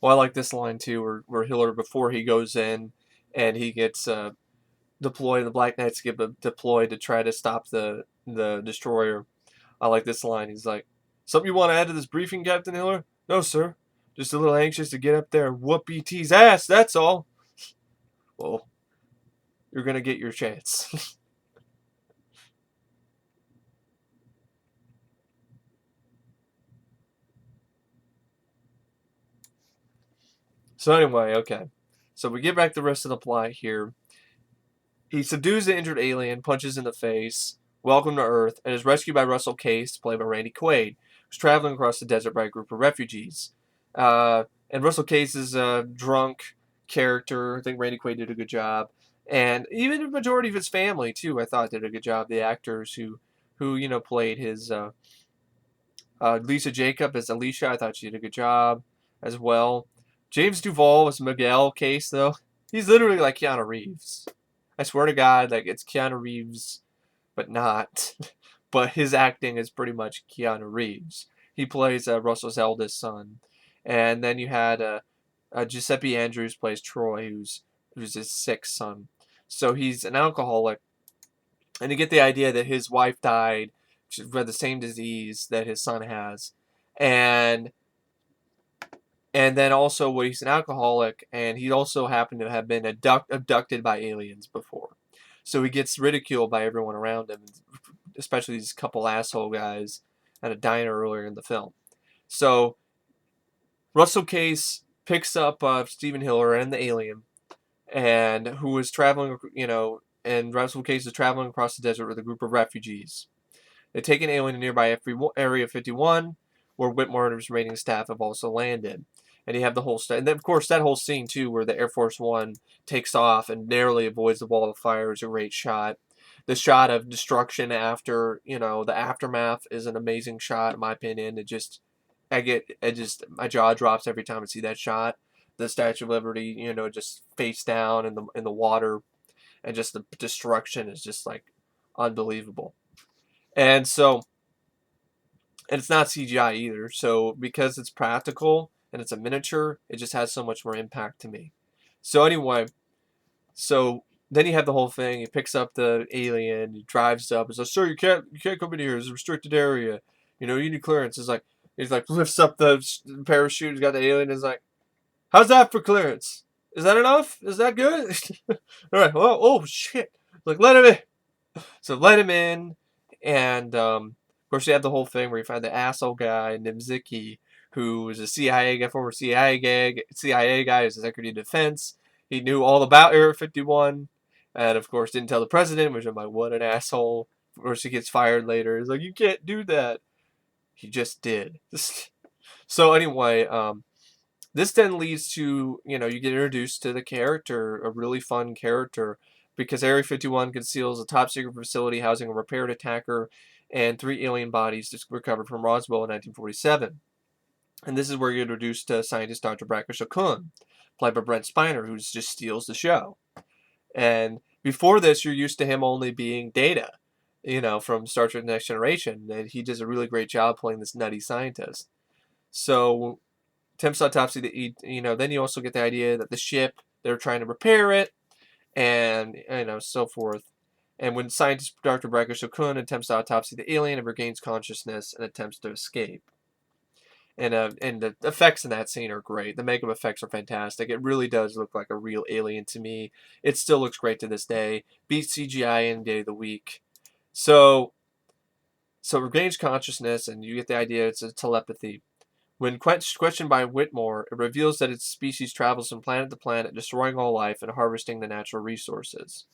Well, I like this line too, where Hiller, before he goes in and he gets deployed, the Black Knights get deployed to try to stop the destroyer. I like this line. He's like, something you want to add to this briefing, Captain Hiller? No, sir. Just a little anxious to get up there and whoop ET's ass, that's all. Well, you're going to get your chance. So anyway, okay. So we get back the rest of the plot here. He subdues the injured alien, punches in the face, welcome to Earth, and is rescued by Russell Case, played by Randy Quaid, who's traveling across the desert by a group of refugees. And Russell Case is a drunk character. I think Randy Quaid did a good job. And even the majority of his family, too, I thought did a good job. The actors who played his Lisa Jacob as Alicia, I thought she did a good job as well. James Duvall as Miguel Case, though. He's literally like Keanu Reeves. I swear to God, like it's Keanu Reeves, but not. But his acting is pretty much Keanu Reeves. He plays Russell's eldest son, and then you had Giuseppe Andrews plays Troy, who's his sixth son. So he's an alcoholic, and you get the idea that his wife died, she had the same disease that his son has, and then also he's an alcoholic, and he also happened to have been abducted by aliens before. So he gets ridiculed by everyone around him, especially these couple asshole guys at a diner earlier in the film. So Russell Case picks up Stephen Hiller and the alien, and who is traveling, and Russell Case is traveling across the desert with a group of refugees. They take an alien to nearby Area 51, where Whitmore and his remaining staff have also landed. And you have the whole and then of course that whole scene too, where the Air Force One takes off and narrowly avoids the wall of fire, is a great shot. The shot of destruction after, the aftermath is an amazing shot in my opinion. My jaw drops every time I see that shot. The Statue of Liberty, just face down in the water, and just the destruction is just like unbelievable. And it's not CGI either. So because it's practical and it's a miniature, it just has so much more impact to me. So anyway, then you have the whole thing. He picks up the alien, he drives up, he's like, sir, you can't come in here, it's a restricted area. You need clearance. He's like lifts up the parachute, he's got the alien, he's like, how's that for clearance? Is that enough? Is that good? Alright, well, oh shit. Like, let him in. So let him in, and of course you have the whole thing where you find the asshole guy Nimziki, who is a CIA guy, former CIA guy, who's a Secretary of Defense. He knew all about Area 51, and of course didn't tell the president, which I'm like, what an asshole. Of course he gets fired later. He's like, you can't do that. He just did. So anyway, this then leads to, you get introduced to the character, a really fun character, because Area 51 conceals a top secret facility housing a repaired attacker and 3 alien bodies recovered from Roswell in 1947. And this is where you're introduced to scientist Dr. Bracker-Shakun, played by Brent Spiner, who just steals the show. And before this, you're used to him only being Data, from Star Trek Next Generation, and he does a really great job playing this nutty scientist. So attempts autopsy then you also get the idea that the ship, they're trying to repair it, and so forth. And when scientist Dr. Bracker-Shakun attempts to autopsy the alien, it regains consciousness and attempts to escape. And the effects in that scene are great. The makeup effects are fantastic. It really does look like a real alien to me. It still looks great to this day. Beats CGI any day of the week. So it regains consciousness, and you get the idea it's a telepathy. When questioned by Whitmore, it reveals that its species travels from planet to planet, destroying all life and harvesting the natural resources.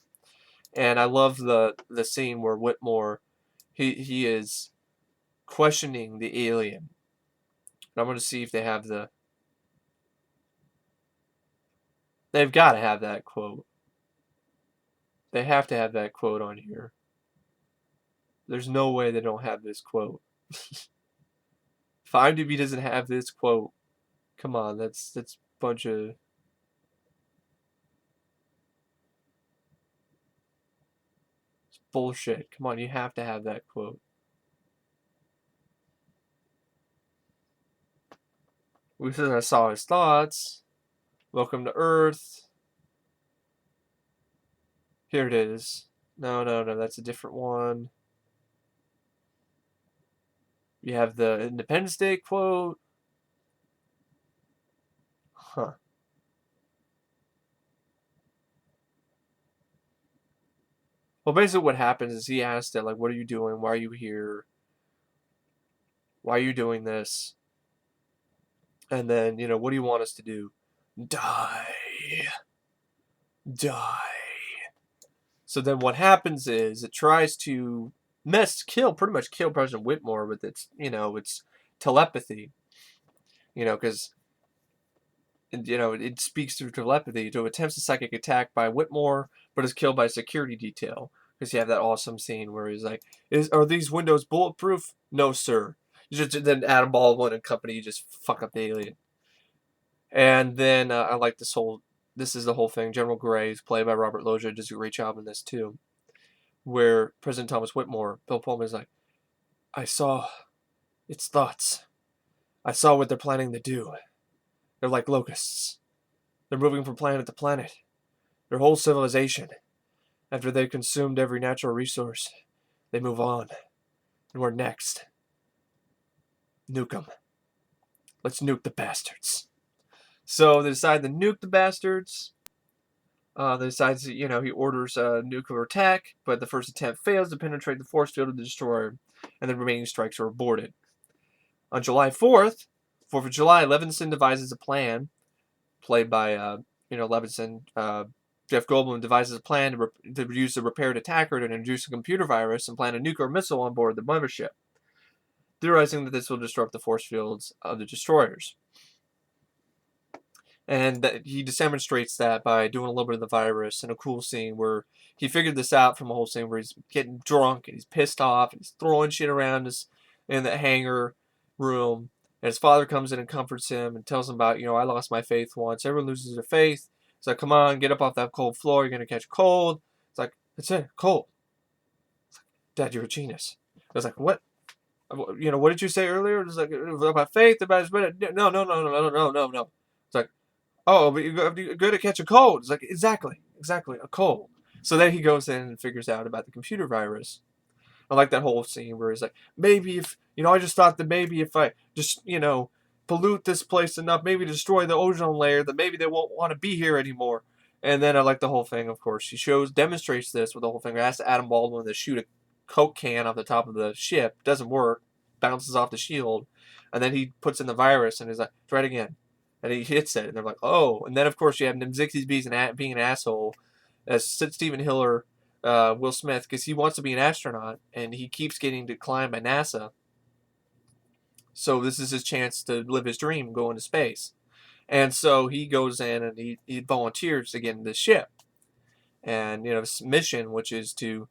And I love the scene where Whitmore, he is questioning the alien. And I'm going to see if they have they've got to have that quote. They have to have that quote on here. There's no way they don't have this quote. If IMDb doesn't have this quote, come on, that's a bunch of... It's bullshit. Come on, you have to have that quote. We said I saw his thoughts. Welcome to Earth. Here it is. No, that's a different one. You have the Independence Day quote. Huh. Well, basically what happens is he asked it, like, what are you doing? Why are you here? Why are you doing this? And then, what do you want us to do? Die. So then what happens is it tries to pretty much kill President Whitmore with its telepathy. Because, it speaks through telepathy. So it attempts a psychic attack by Whitmore, but is killed by a security detail. Because you have that awesome scene where he's like, are these windows bulletproof? No, sir. Then Adam Baldwin and company just fuck up the alien. And then I like this is the whole thing. General Gray, played by Robert Loggia, does a great job in this too. Where President Thomas Whitmore, Bill Pullman is like, I saw its thoughts. I saw what they're planning to do. They're like locusts. They're moving from planet to planet. Their whole civilization. After they've consumed every natural resource, they move on. And we're next. Nuke them. Let's nuke the bastards. So they decide to nuke the bastards. They decide to, he orders a nuclear attack, but the first attempt fails to penetrate the force field of the destroyer, and the remaining strikes are aborted. On July 4th, 4th of July, Levinson devises a plan, played by, Levinson. Jeff Goldblum devises a plan to use the repaired attacker to introduce a computer virus and plant a nuclear missile on board the mothership, theorizing that this will disrupt the force fields of the destroyers. And he demonstrates that by doing a little bit of the virus in a cool scene where he figured this out from a whole scene where he's getting drunk and he's pissed off and he's throwing shit around in the hangar room. And his father comes in and comforts him and tells him about, I lost my faith once. Everyone loses their faith. It's like, come on, get up off that cold floor. You're going to catch a cold. It's like, that's it, cold. It's like, Dad, you're a genius. I was like, what? What did you say earlier? It's like, about faith. No. It's like, oh, but you're going to catch a cold. It's like, exactly, a cold. So then he goes in and figures out about the computer virus. I like that whole scene where he's like, maybe if, I just thought that maybe if I just, pollute this place enough, maybe destroy the ozone layer, that maybe they won't want to be here anymore. And then I like the whole thing, of course. She demonstrates this with the whole thing. Asks Adam Baldwin to shoot a Coke can off the top of the ship. Doesn't work. Bounces off the shield. And then he puts in the virus and is like, try it again. And he hits it. And they're like, oh. And then, of course, you have Nimzikis being an asshole. As Stephen Hiller, Will Smith, because he wants to be an astronaut. And he keeps getting declined by NASA. So this is his chance to live his dream, go into space. And so he goes in and he volunteers to get in this ship. And, this mission, which is to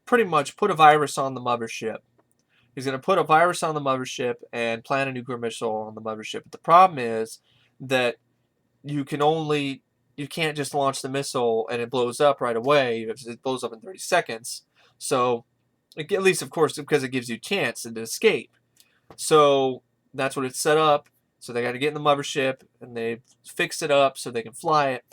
pretty much put a virus on the mothership. He's going to put a virus on the mothership and plant a nuclear missile on the mothership. But the problem is that you can't just launch the missile and it blows up right away. It blows up in 30 seconds. So, at least, of course, because it gives you a chance to escape. So, that's what it's set up. So they got to get in the mothership, and they fix it up so they can fly it.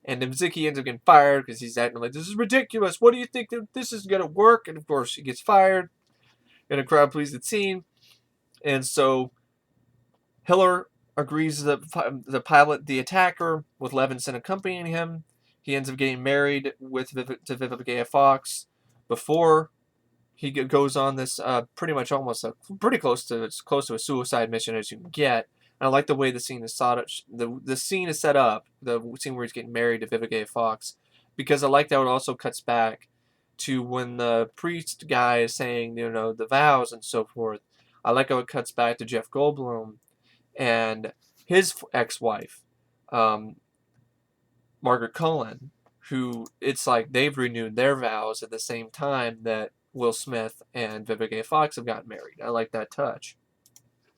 And Nimziki ends up getting fired because he's acting like, this is ridiculous. What do you think that this is going to work? And, of course, he gets fired in a crowd-pleasing scene. And so Hiller agrees to pilot the attacker with Levinson accompanying him. He ends up getting married to Vivica A. Fox before he goes on this pretty close to a suicide mission as you can get. And I like the way the scene is set up. The scene is set up, the scene where he's getting married to Vivica A. Fox, because I like that it also cuts back to when the priest guy is saying, the vows and so forth. I like how it cuts back to Jeff Goldblum and his ex-wife, Margaret Colin, who it's like they've renewed their vows at the same time that Will Smith and Vivica A. Fox have gotten married. I like that touch.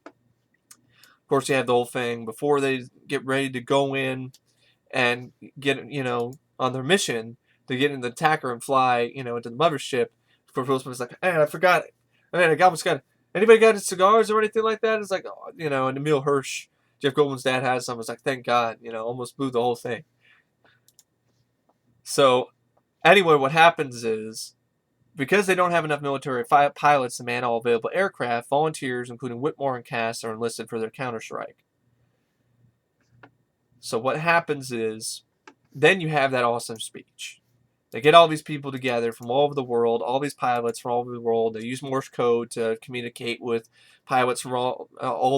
Of course, you have the whole thing before they get ready to go in and get, on their mission to get in the attacker and fly, into the mothership. Of course, Will Smith's like, I forgot it. Anybody got any cigars or anything like that? It's like, and Emil Hirsch, Jeff Goldblum's dad, has some. It's like, thank God, almost blew the whole thing. So, anyway, what happens is, because they don't have enough military pilots to man all available aircraft, volunteers, including Whitmore and Cass, are enlisted for their counterstrike. So what happens is, then you have that awesome speech. They get all these people together from all over the world, all these pilots from all over the world. They use Morse code to communicate with pilots from all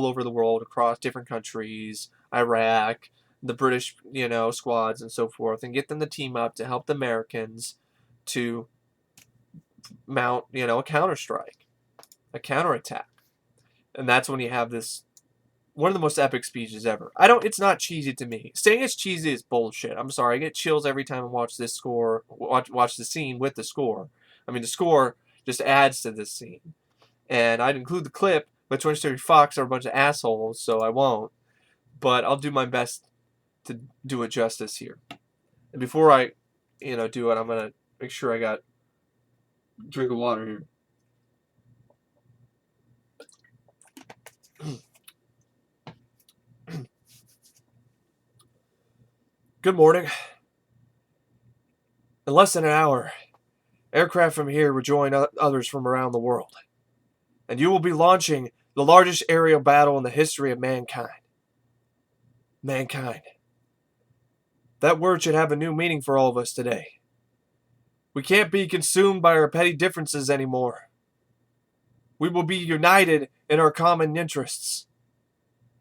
over the world, across different countries, Iraq, the British, squads and so forth, and get them to team up to help the Americans to mount, a counterstrike, a counterattack. And that's when you have this, one of the most epic speeches ever. It's not cheesy to me. Saying it's cheesy is bullshit. I'm sorry. I get chills every time I watch this score, watch the scene with the score. I mean, the score just adds to this scene. And I'd include the clip, but 20th Century Fox are a bunch of assholes, so I won't. But I'll do my best to do it justice here. And before I, do it, I'm going to make sure I got a drink of water here. Good morning. In less than an hour, aircraft from here will join others from around the world. And you will be launching the largest aerial battle in the history of mankind. Mankind. That word should have a new meaning for all of us today. We can't be consumed by our petty differences anymore. We will be united in our common interests.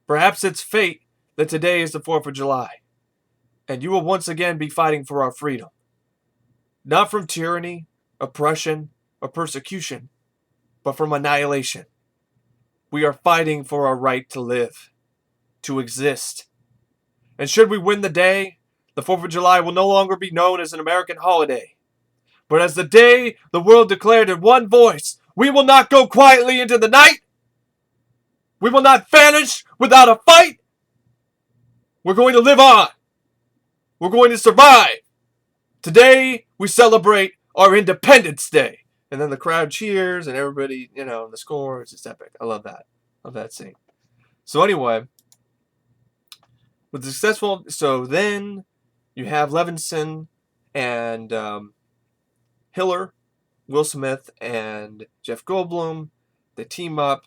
Perhaps it's fate that today is the 4th of July. And you will once again be fighting for our freedom. Not from tyranny, oppression, or persecution, but from annihilation. We are fighting for our right to live, to exist. And should we win the day, the 4th of July will no longer be known as an American holiday, but as the day the world declared in one voice, we will not go quietly into the night. We will not vanish without a fight. We're going to live on. We're going to survive. Today, we celebrate our Independence Day. And then the crowd cheers and everybody, the score. It's just epic. I love that. Love that scene. So anyway, with the successful, so then you have Levinson and Hiller, Will Smith, and Jeff Goldblum. They team up.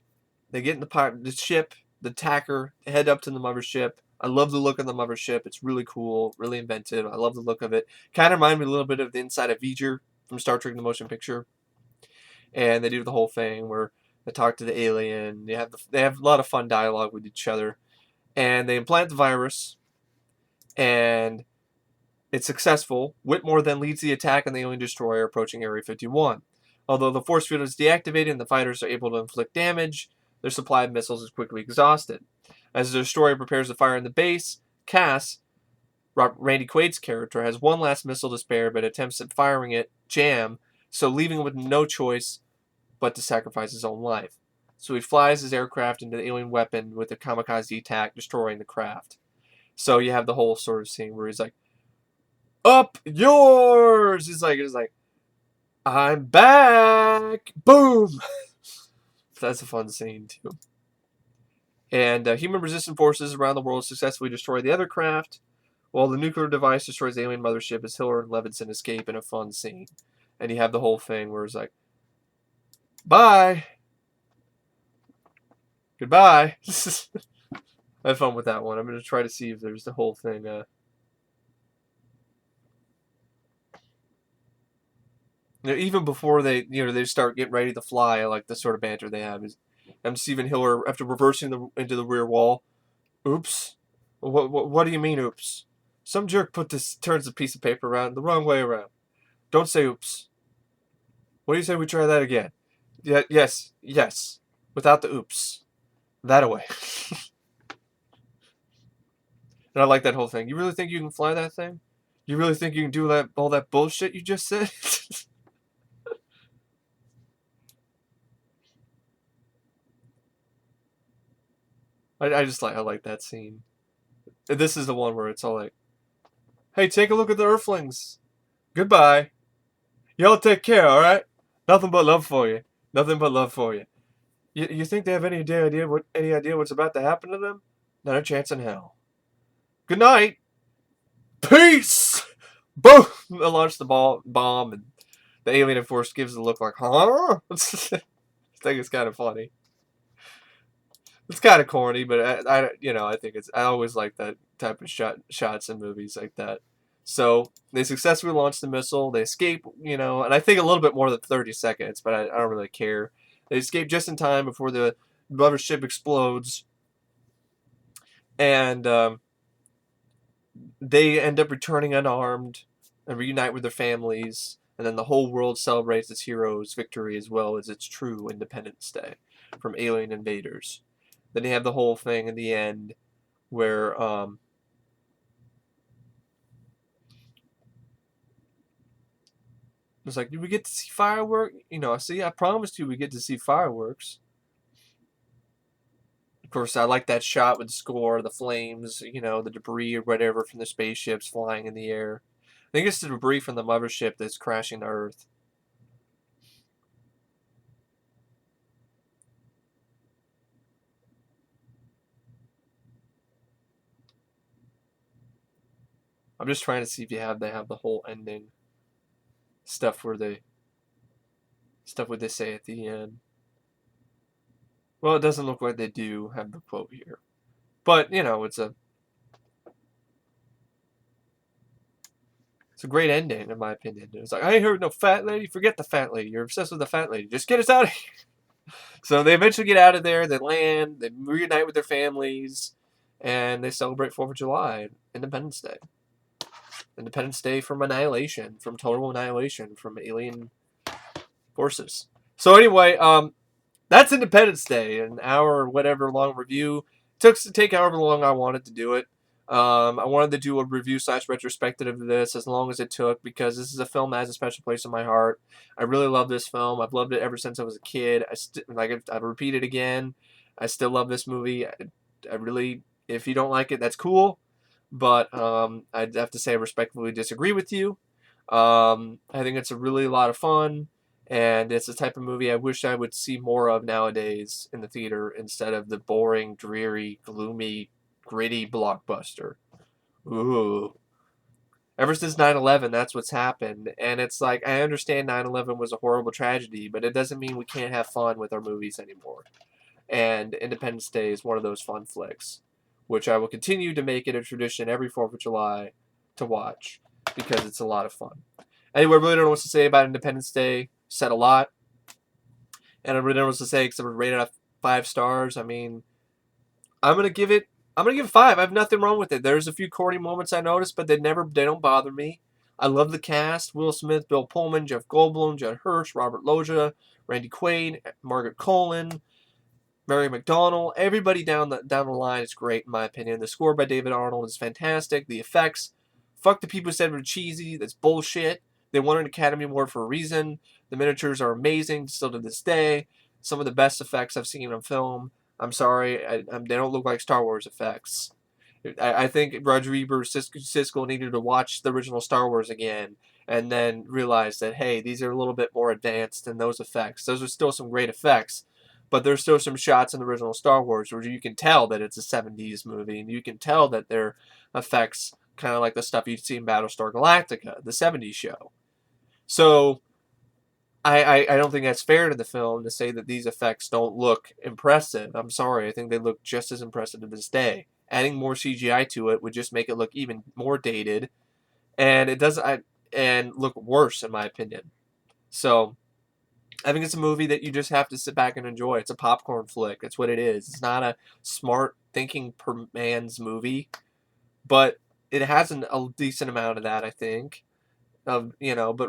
They get in the ship, the attacker, head up to the mothership. I love the look of the mothership. It's really cool, really inventive. I love the look of it. Kind of remind me a little bit of the inside of V'ger from Star Trek: The Motion Picture. And they do the whole thing where they talk to the alien. They have a lot of fun dialogue with each other, and they implant the virus, and it's successful. Whitmore then leads the attack on the alien destroyer approaching Area 51. Although the force field is deactivated and the fighters are able to inflict damage, their supply of missiles is quickly exhausted. As the destroyer prepares to fire in the base, Cass, Randy Quaid's character, has one last missile to spare but attempts at firing it, jam, so leaving him with no choice but to sacrifice his own life. So he flies his aircraft into the alien weapon with a kamikaze attack, destroying the craft. So you have the whole sort of scene where he's like, "Up yours!" He's like, "I'm back!" Boom! That's a fun scene, too. And human resistant forces around the world successfully destroy the other craft, while the nuclear device destroys the alien mothership as Hiller and Levinson escape in a fun scene. And you have the whole thing where it's like, "Bye! Goodbye!" I had fun with that one. I'm going to try to see if there's the whole thing. Even before they start getting ready to fly, I like the sort of banter they have. I'm Stephen Hiller after reversing into the rear wall. "Oops. What do you mean, oops? Some jerk turns the piece of paper around the wrong way around. Don't say oops. What do you say we try that again? Yes. Without the oops. That away." And I like that whole thing. You really think you can fly that thing? You really think you can do all that bullshit you just said? I like that scene. This is the one where it's all like, "Hey, take a look at the Earthlings. Goodbye. Y'all take care, alright? Nothing but love for you. Nothing but love for you. You think they have any idea what's about to happen to them? Not a chance in hell. Good night. Peace!" Boom! They launch the bomb, and the alien force gives a look like, "Huh?" I think it's kind of funny. It's kind of corny, but I think I always like that type of shots in movies like that. So they successfully launch the missile. They escape, and I think a little bit more than 30 seconds, but I don't really care. They escape just in time before the mothership explodes, and they end up returning unarmed and reunite with their families. And then the whole world celebrates its hero's victory as well as its true Independence Day from alien invaders. Then you have the whole thing in the end where it's like, "Do we get to see fireworks? I promised you we get to see fireworks." Of course, I like that shot with the score, the flames, the debris or whatever from the spaceships flying in the air. I think it's the debris from the mothership that's crashing to Earth. I'm just trying to see if they have the whole ending stuff what they say at the end. Well, it doesn't look like they do have the quote here, but it's a great ending in my opinion. It's like, "I ain't heard no fat lady. Forget the fat lady. You're obsessed with the fat lady. Just get us out of here." So they eventually get out of there. They land. They reunite with their families, and they celebrate 4th of July, Independence Day. Independence Day from annihilation, from total annihilation, from alien forces. So anyway, that's Independence Day, an hour or whatever long review. It took to take however long I wanted to do it. I wanted to do a review / retrospective of this as long as it took because this is a film that has a special place in my heart. I really love this film. I've loved it ever since I was a kid. I've repeated again. I still love this movie. I really, if you don't like it, that's cool. But I'd have to say I respectfully disagree with you. I think it's a really lot of fun. And it's the type of movie I wish I would see more of nowadays in the theater instead of the boring, dreary, gloomy, gritty blockbuster. Ooh. Ever since 9/11, that's what's happened. And it's like, I understand 9/11 was a horrible tragedy, but it doesn't mean we can't have fun with our movies anymore. And Independence Day is one of those fun flicks which I will continue to make it a tradition every 4th of July to watch because it's a lot of fun. Anyway, I really don't know what to say about Independence Day. Said a lot. And I really don't know what to say except for rated at 5 stars. I mean, I'm gonna give it 5. I have nothing wrong with it. There's a few corny moments I noticed, but they don't bother me. I love the cast: Will Smith, Bill Pullman, Jeff Goldblum, Judd Hirsch, Robert Loggia, Randy Quaid, Margaret Colin, Mary McDonnell. Everybody down the line is great in my opinion. The score by David Arnold is fantastic. The effects, fuck the people who said were cheesy. That's bullshit. They won an Academy Award for a reason. The miniatures are amazing still to this day. Some of the best effects I've seen on film. I'm sorry, they don't look like Star Wars effects. I think Roger Ebert, Siskel needed to watch the original Star Wars again and then realize that, hey, these are a little bit more advanced than those effects. Those are still some great effects, but there's still some shots in the original Star Wars where you can tell that it's a 70s movie, and you can tell that they're effects kind of like the stuff you'd see in Battlestar Galactica, the 70s show. So I don't think that's fair to the film to say that these effects don't look impressive. I'm sorry. I think they look just as impressive to this day. Adding more CGI to it would just make it look even more dated, and and look worse in my opinion. So I think it's a movie that you just have to sit back and enjoy. It's a popcorn flick. That's what it is. It's not a smart thinking per man's movie, but it has a decent amount of that, I think. But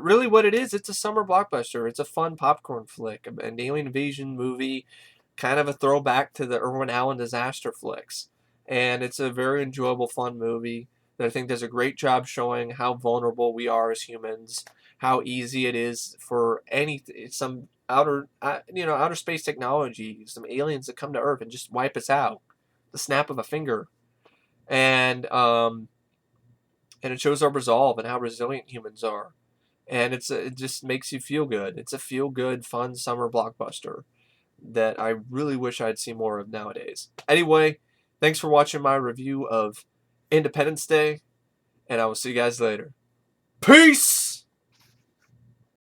really what it is, it's a summer blockbuster. It's a fun popcorn flick, an alien invasion movie, kind of a throwback to the Irwin Allen disaster flicks. And it's a very enjoyable, fun movie that I think does a great job showing how vulnerable we are as humans, how easy it is for some outer space technology, some aliens that come to Earth and just wipe us out, the snap of a finger. And it shows our resolve and how resilient humans are. And it just makes you feel good. It's a feel-good, fun summer blockbuster that I really wish I'd see more of nowadays. Anyway, thanks for watching my review of Independence Day, and I will see you guys later. Peace!